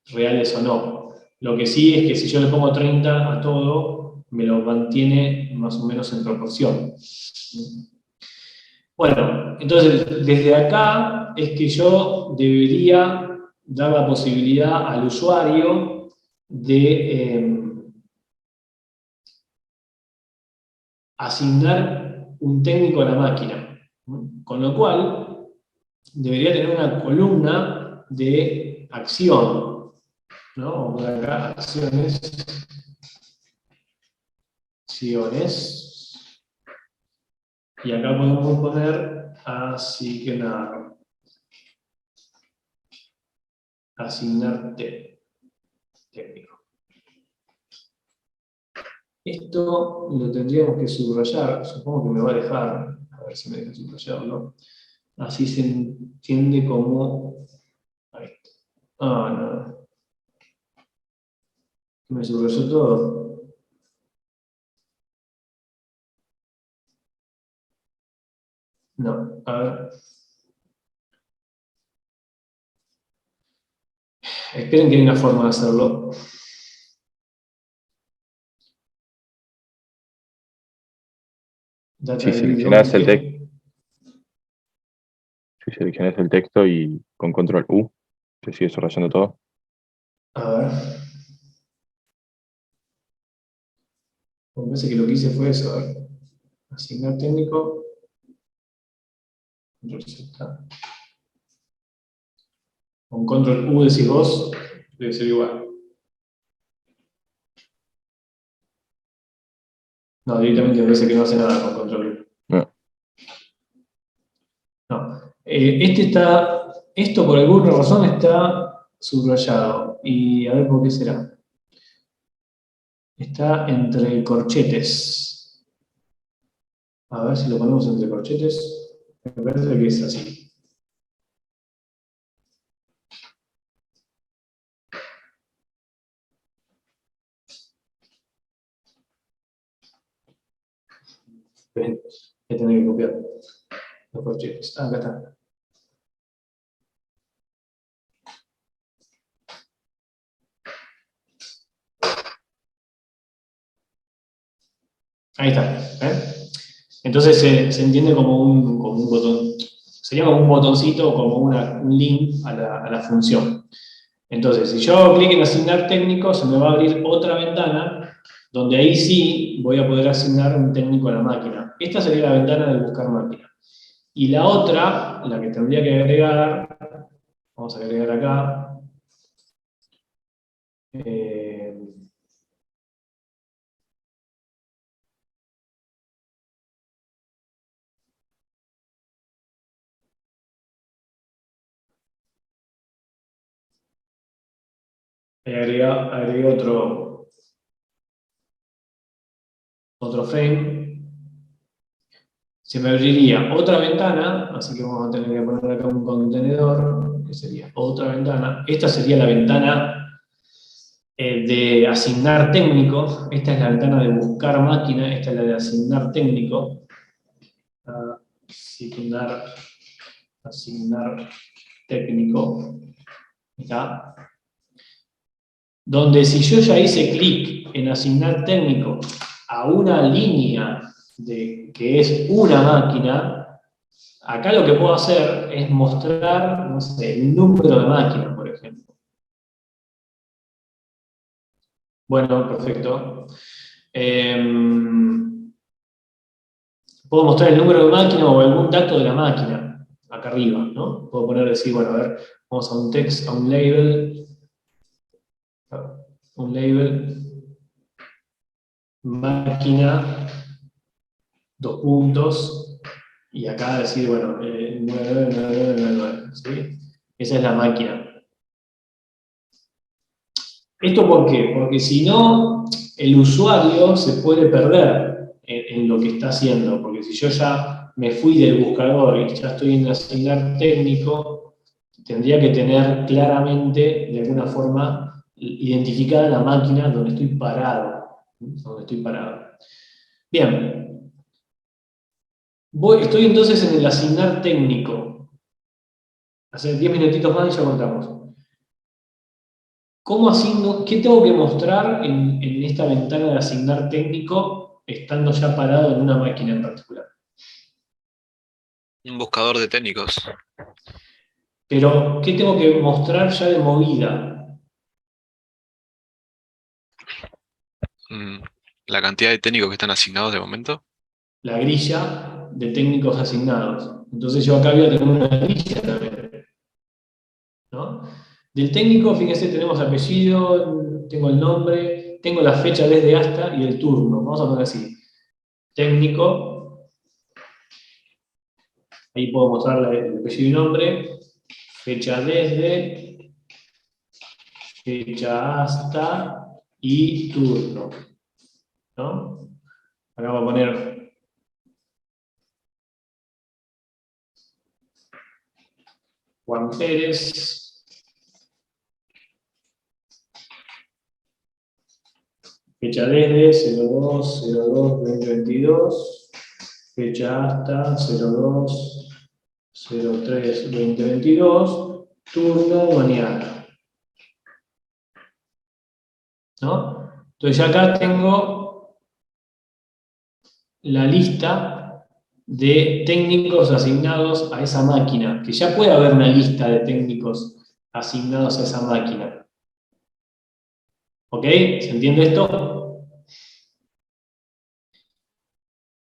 reales o no. Lo que sí es que si yo le pongo 30 a todo, me lo mantiene más o menos en proporción. Bueno, entonces desde acá es que yo debería dar la posibilidad al usuario de asignar un técnico a la máquina. Con lo cual, debería tener una columna de acción. ¿No? Vamos a poner acá acciones. Y acá podemos poner asignar. Asignar técnico. Esto lo tendríamos que subrayar, supongo que me va a dejar, a ver si me deja subrayarlo. Así se entiende como. Ahí está. No. ¿Me subrayó todo? No, a ver. Esperen que hay una forma de hacerlo. Si seleccionás el texto. Si seleccionás el texto y con control U, te sigue subrayando todo. A ver. Me parece que lo que hice fue eso. A ver. Asignar técnico. Control Z. Con control U decís vos, debe ser igual. No, directamente me parece que no hace nada con control U. No. Esto por alguna razón está subrayado. Y a ver por qué será. Está entre corchetes. A ver si lo ponemos entre corchetes. Me parece que es así. Voy a tener que copiar los corchetes. Acá está. Ahí está. Entonces se entiende como un botón. Sería como un botoncito o como un link a la función. Entonces, si yo hago clic en asignar técnico, se me va a abrir otra ventana donde ahí sí voy a poder asignar un técnico a la máquina. Esta sería la ventana de buscar máquina. Y la otra, la que tendría que agregar, vamos a agregar acá, Ahí agregué otro frame. Se me abriría otra ventana, así que vamos a tener que poner acá un contenedor, que sería otra ventana. Esta sería la ventana de asignar técnico. Esta es la ventana de buscar máquina, esta es la de asignar técnico. Asignar técnico. ¿Está? Donde si yo ya hice clic en asignar técnico a una línea que es una máquina, acá lo que puedo hacer es mostrar, no sé, el número de máquinas, por ejemplo. Bueno, perfecto. Puedo mostrar el número de máquina o algún dato de la máquina, acá arriba, ¿no? Puedo poner, decir, bueno, a ver, vamos a un text, a un label, máquina, 2 puntos, y acá decir, bueno, 9999, ¿sí? Esa es la máquina. ¿Esto por qué? Porque si no, el usuario se puede perder en lo que está haciendo, porque si yo ya me fui del buscador y ya estoy en asignar técnico, tendría que tener claramente, de alguna forma, identificada la máquina donde estoy parado. Bien. Estoy entonces en el asignar técnico. Hace 10 minutitos más y ya cortamos. ¿Cómo asigno? ¿Qué tengo que mostrar en esta ventana de asignar técnico estando ya parado en una máquina en particular? Un buscador de técnicos. Pero, ¿qué tengo que mostrar ya de movida? La cantidad de técnicos que están asignados de momento. La grilla de técnicos asignados. Entonces yo acá voy a tener una grilla también, ¿no? Del técnico, fíjense, tenemos apellido, tengo el nombre, tengo la fecha desde hasta y el turno. Vamos a poner así. Técnico, ahí puedo mostrar el apellido y nombre, fecha desde, fecha hasta y turno, ¿no? Acá voy a poner Juan Pérez, fecha desde 02/02/2022, fecha hasta 02/03/2022, turno mañana. ¿No? Entonces ya acá tengo la lista de técnicos asignados a esa máquina, que ya puede haber una lista de técnicos asignados a esa máquina. ¿Ok? ¿Se entiende esto?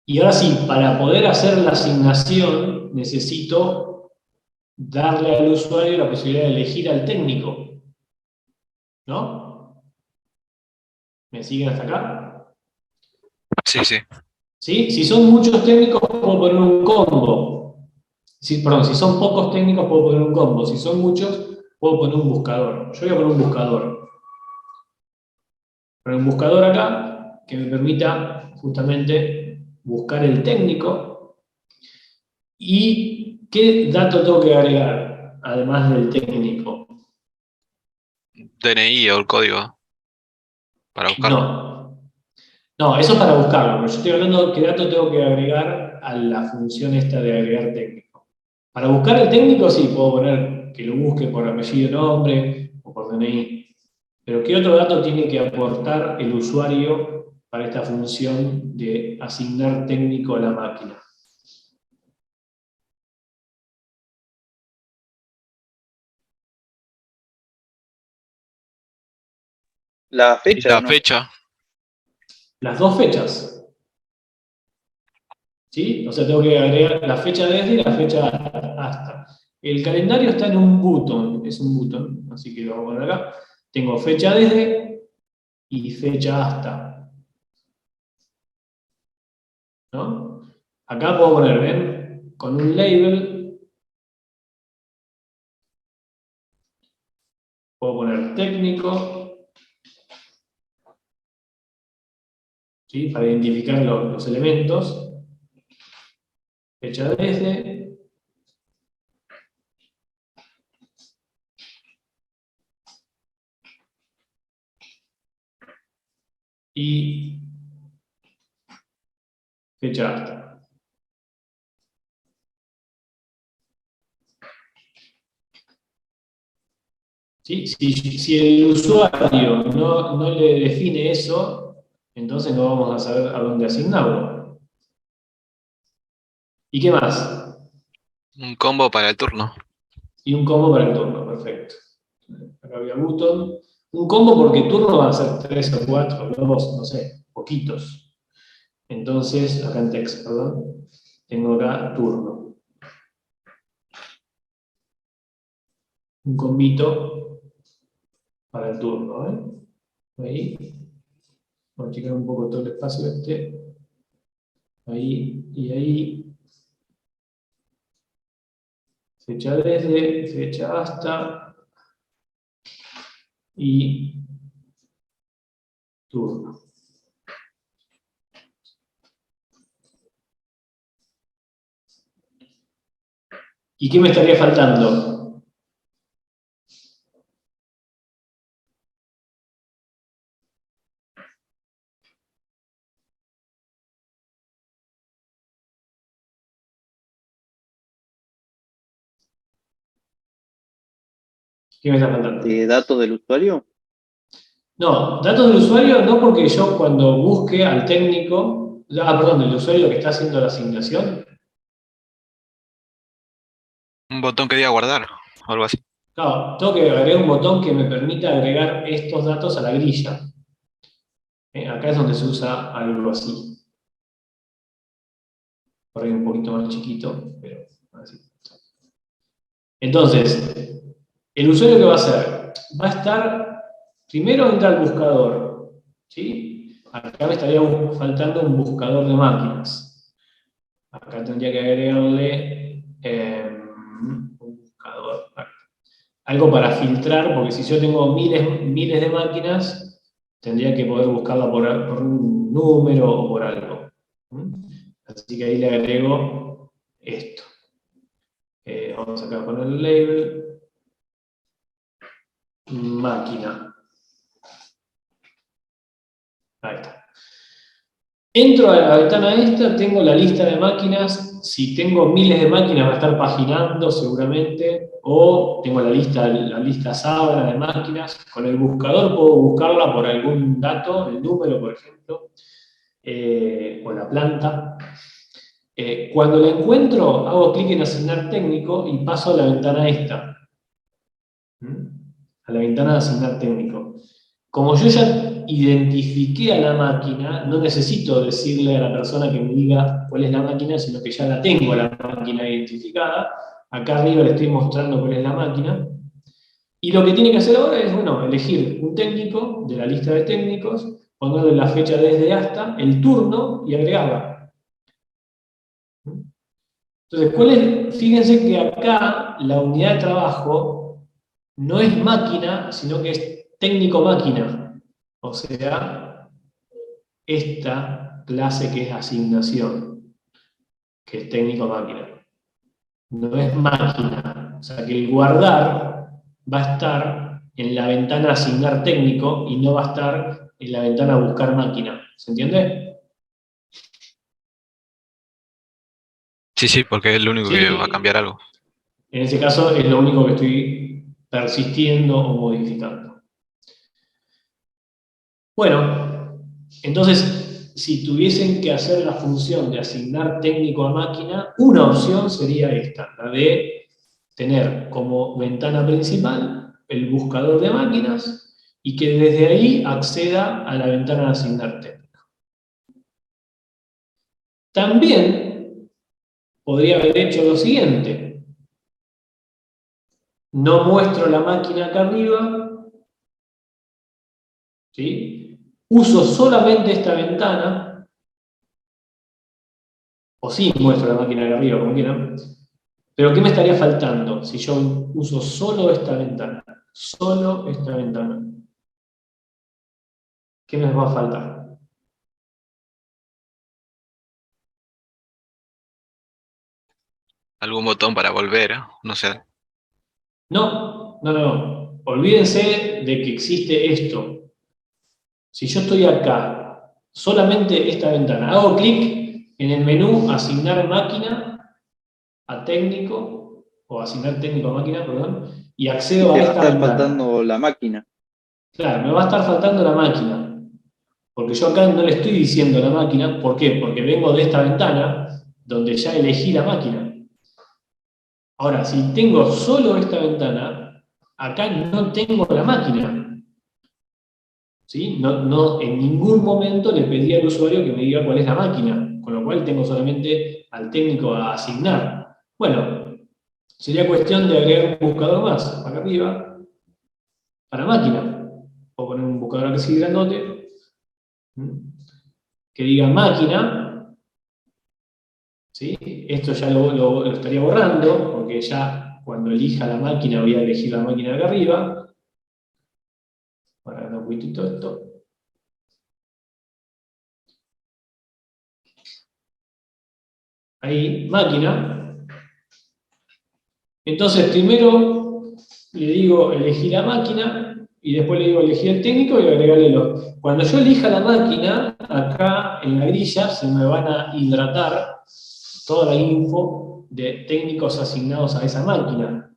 Y ahora sí, para poder hacer la asignación, necesito darle al usuario la posibilidad de elegir al técnico. ¿No? ¿Me siguen hasta acá? Sí, sí. ¿Sí? Si son muchos técnicos, puedo poner un combo. Perdón, si son pocos técnicos, puedo poner un combo. Si son muchos, puedo poner un buscador. Yo voy a poner un buscador. Poner un buscador acá que me permita justamente buscar el técnico. ¿Y qué dato tengo que agregar, además del técnico? DNI o el código para buscarlo. No. No, eso es para buscarlo, pero yo estoy hablando de qué dato tengo que agregar a la función esta de agregar técnico. Para buscar el técnico, sí, puedo poner que lo busque por apellido, nombre o por DNI. Pero ¿qué otro dato tiene que aportar el usuario para esta función de asignar técnico a la máquina? La Y fecha, la ¿no? fecha. Las dos fechas. ¿Sí? O sea, tengo que agregar la fecha desde y la fecha hasta. El calendario está en un botón, es un botón, así que lo voy a poner acá. Tengo fecha desde y fecha hasta. ¿No? Acá puedo poner, ¿ven? Con un label, puedo poner técnico, ¿sí? Para identificar los elementos. Fecha desde. Y fecha hasta. ¿Sí? Si el usuario no le define eso, entonces no vamos a saber a dónde asignarlo. ¿Y qué más? Un combo para el turno. Y un combo para el turno, perfecto. Acá había button. Un combo porque turno van a ser 3 o 4, 2, no sé, poquitos. Entonces, acá en text, perdón, tengo acá turno. Un combito para el turno, Ahí. Voy a checar un poco todo el espacio este. Ahí y ahí. Fecha desde, fecha hasta. Y turno. ¿Y qué me estaría faltando? ¿Qué me está faltando? ¿Datos del usuario? No, datos del usuario no, porque yo cuando busque al técnico, perdón, del usuario que está haciendo la asignación, Un botón que diga guardar, o algo así. claro, tengo que agregar un botón que me permita agregar estos datos a la grilla. Acá es donde se usa algo así. Por ahí un poquito más chiquito, pero así. Entonces, el usuario, ¿qué va a hacer? Va a estar, primero entra al buscador, ¿sí? Acá me estaría faltando un buscador de máquinas. Acá tendría que agregarle un buscador. Algo para filtrar, porque si yo tengo miles de máquinas, tendría que poder buscarla por un número o por algo. Así que ahí le agrego esto. Vamos acá a poner el label. Máquina. Ahí está. Entro a la ventana esta, tengo la lista de máquinas. Si tengo miles de máquinas va a estar paginando seguramente, o tengo la lista sábana de máquinas. Con el buscador puedo buscarla por algún dato, el número, por ejemplo, o la planta. Cuando la encuentro, hago clic en asignar técnico y paso a la ventana esta. A la ventana de asignar técnico. Como yo ya identifiqué a la máquina, no necesito decirle a la persona que me diga cuál es la máquina, sino que ya la tengo la máquina identificada. Acá arriba le estoy mostrando cuál es la máquina. Y lo que tiene que hacer ahora es, bueno, elegir un técnico de la lista de técnicos, ponerle la fecha desde hasta, el turno y agregarla. Entonces, fíjense que acá la unidad de trabajo no es máquina, sino que es técnico-máquina. O sea, esta clase que es asignación, que es técnico-máquina. No es máquina. O sea, que el guardar va a estar en la ventana asignar técnico y no va a estar en la ventana buscar máquina. ¿Se entiende? Sí, sí, porque es lo único que va a Sí. cambiar algo. En ese caso es lo único que estoy persistiendo o modificando. Bueno, entonces, si tuviesen que hacer la función de asignar técnico a máquina, una opción sería esta, la de tener como ventana principal el buscador de máquinas y que desde ahí acceda a la ventana de asignar técnico. También podría haber hecho lo siguiente. No muestro la máquina acá arriba, ¿sí? Uso solamente esta ventana, o sí muestro la máquina acá arriba, como quieran, pero ¿qué me estaría faltando si yo uso solo esta ventana? Solo esta ventana. ¿Qué me va a faltar? algún botón para volver, no sé. No, no, no. Olvídense de que existe esto. Si yo estoy acá, solamente esta ventana, hago clic en el menú asignar máquina a técnico, o asignar técnico a máquina, perdón, y Y accedo a te va a esta estar ventana. faltando la máquina. Claro, me va a estar faltando la máquina, porque yo acá no le estoy diciendo la máquina, ¿por qué? Porque vengo de esta ventana donde ya elegí la máquina. Ahora, si tengo solo esta ventana, acá no tengo la máquina. ¿Sí? No, en ningún momento le pedí al usuario que me diga cuál es la máquina, con lo cual tengo solamente al técnico a asignar. Bueno, sería cuestión de agregar un buscador más, acá arriba, para máquina. Puedo poner un buscador así grandote, que diga máquina, ¿sí? Esto ya lo estaría borrando, porque ya cuando elija la máquina voy a elegir la máquina de acá arriba. Para dar un poquitito esto. Ahí, máquina. Entonces, primero le digo elegir la máquina, y después le digo elegir el técnico y agregarle los. Cuando yo elija la máquina, acá en la grilla se me van a hidratar toda la info de técnicos asignados a esa máquina,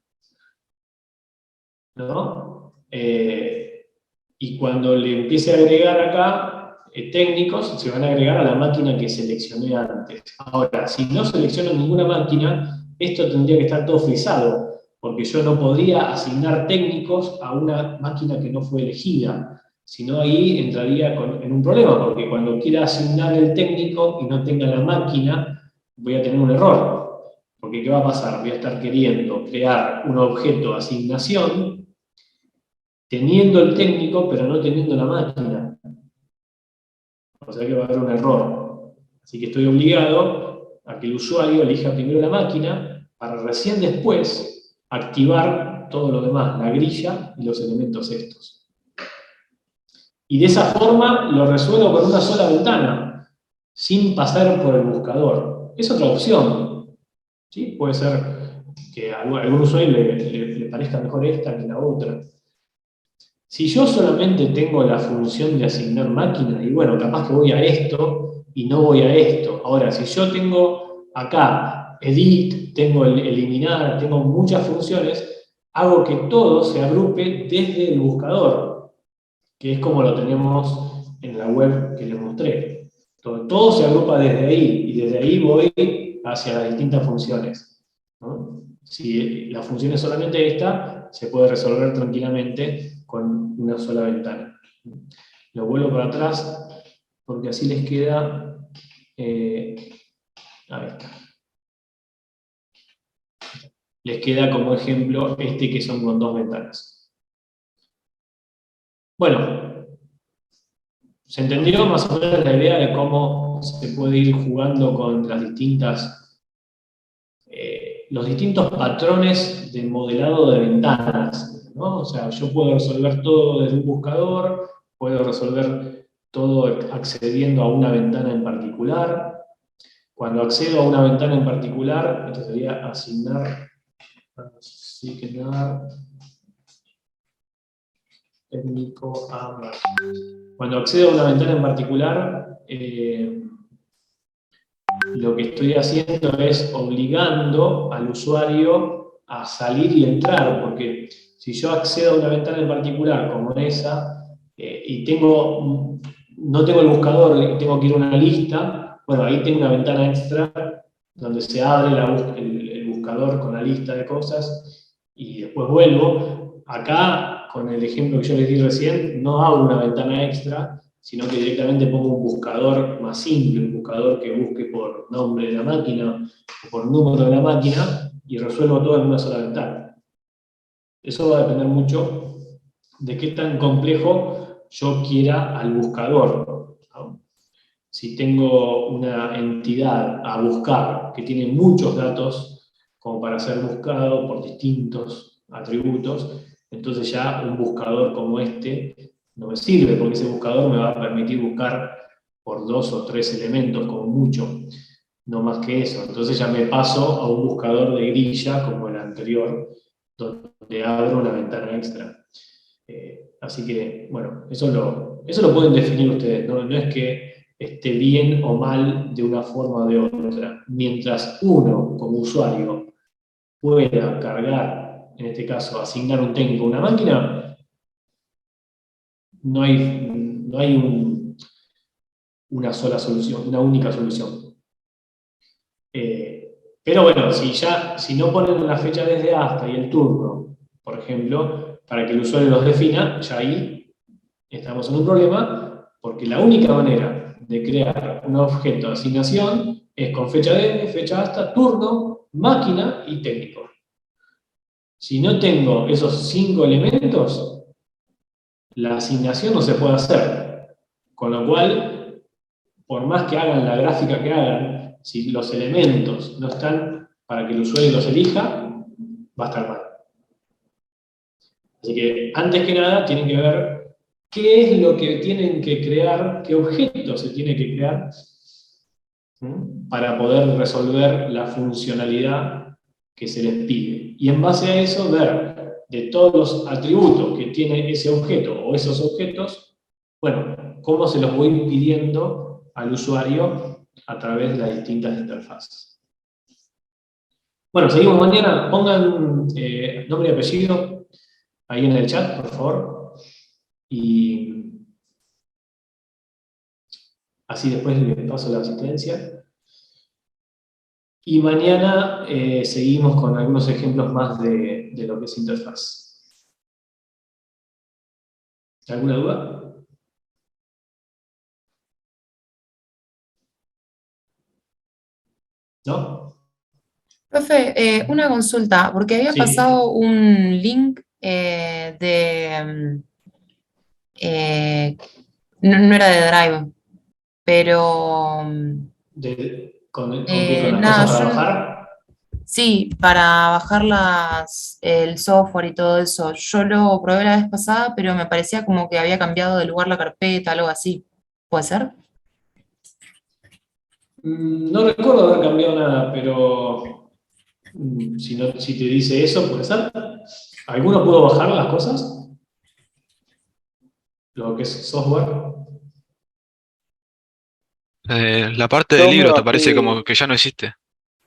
¿no? Y cuando le empiece a agregar acá técnicos, se van a agregar a la máquina que seleccioné antes. Ahora, si no selecciono ninguna máquina, esto tendría que estar todo frisado, porque yo no podría asignar técnicos a una máquina que no fue elegida, sino ahí entraría en un problema, porque cuando quiera asignar el técnico y no tenga la máquina, voy a tener un error. Porque ¿qué va a pasar? Voy a estar queriendo crear un objeto de asignación teniendo el técnico, pero no teniendo la máquina. O sea que va a haber un error. Así que estoy obligado a que el usuario elija primero la máquina para recién después activar todo lo demás, la grilla y los elementos estos. Y de esa forma lo resuelvo con una sola ventana, sin pasar por el buscador. Es otra opción. ¿Sí? Puede ser que a algún usuario le parezca mejor esta que la otra. Si yo solamente tengo la función de asignar máquina, y bueno, capaz que voy a esto y no voy a esto. Ahora, si yo tengo acá edit, tengo el eliminar, tengo muchas funciones, hago que todo se agrupe desde el buscador, que es como lo tenemos en la web que les mostré. Todo se agrupa desde ahí, y desde ahí voy hacia las distintas funciones, ¿no? Si la función es solamente esta, se puede resolver tranquilamente con una sola ventana. Lo vuelvo para atrás, porque así les queda... ahí está. Les queda como ejemplo este que son con dos ventanas. Bueno, ¿se entendió más o menos la idea de cómo se puede ir jugando con las los distintos patrones de modelado de ventanas, ¿no? O sea, yo puedo resolver todo desde un buscador, puedo resolver todo accediendo a una ventana en particular. Cuando accedo a una ventana en particular, esto sería asignar técnico a máquina. Cuando accedo a una ventana en particular, lo que estoy haciendo es obligando al usuario a salir y entrar, porque si yo accedo a una ventana en particular como esa, y no tengo el buscador y tengo que ir a una lista, bueno, ahí tengo una ventana extra donde se abre el buscador con la lista de cosas y después vuelvo. Acá, con el ejemplo que yo les di recién, no hago una ventana extra, sino que directamente pongo un buscador más simple, un buscador que busque por nombre de la máquina o por número de la máquina y resuelvo todo en una sola ventana. Eso va a depender mucho de qué tan complejo yo quiera al buscador, ¿no? Si tengo una entidad a buscar que tiene muchos datos como para ser buscado por distintos atributos, entonces ya un buscador como este no me sirve, porque ese buscador me va a permitir buscar por 2 o 3 elementos como mucho. no más que eso. Entonces ya me paso a un buscador de grilla como el anterior, donde abro una ventana extra. Así que, bueno, eso lo pueden definir ustedes, ¿no? No es que esté bien o mal de una forma o de otra. Mientras uno, como usuario, pueda cargar, en este caso, asignar un técnico a una máquina, no hay una sola solución, una única solución. Pero bueno, si no ponen la fecha desde hasta y el turno, por ejemplo, para que el usuario los defina, ya ahí estamos en un problema, porque la única manera de crear un objeto de asignación es con fecha de, fecha hasta, turno, máquina y técnico. Si no tengo esos 5 elementos, la asignación no se puede hacer. Con lo cual, por más que hagan la gráfica que hagan, si los elementos no están para que el usuario los elija, va a estar mal. Así que, antes que nada, tienen que ver qué es lo que tienen que crear, qué objeto se tiene que crear para poder resolver la funcionalidad que se les pide. Y en base a eso, ver de todos los atributos que tiene ese objeto o esos objetos, bueno, cómo se los voy pidiendo al usuario a través de las distintas interfaces. Bueno, seguimos mañana. Pongan nombre y apellido ahí en el chat, por favor. Y así después les paso la asistencia. Y mañana seguimos con algunos ejemplos más de lo que es interfaz. ¿Alguna duda? ¿No? Profe, una consulta, porque había Sí. pasado un link no era de Drive, pero ¿Con qué? ¿Con las nada, cosas para bajar? sí, para bajar el software y todo eso. Yo lo probé la vez pasada, pero me parecía como que había cambiado de lugar la carpeta, algo así. ¿Puede ser? No recuerdo haber cambiado nada, pero si te dice eso, puede ser. ¿Alguno pudo bajar las cosas? Lo que es software. La parte de Yo me libros te parece bajé, como que ya no existe.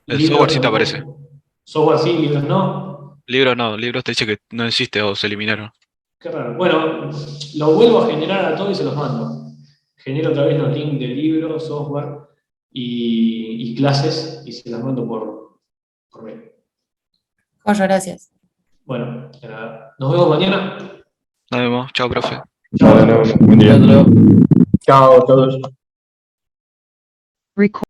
El software Libros sí te aparece. no. Software sí, libros no. Libros no, libros te dice que no existe o se eliminaron. Qué raro. Bueno, lo vuelvo a generar a todos y se los mando. Genero otra vez los links de libros, software y clases y se las mando por mail. Joya, gracias. Bueno, nos vemos mañana. Nos vemos. Chao, profe. Bueno, buen día. Chao a todos. Record.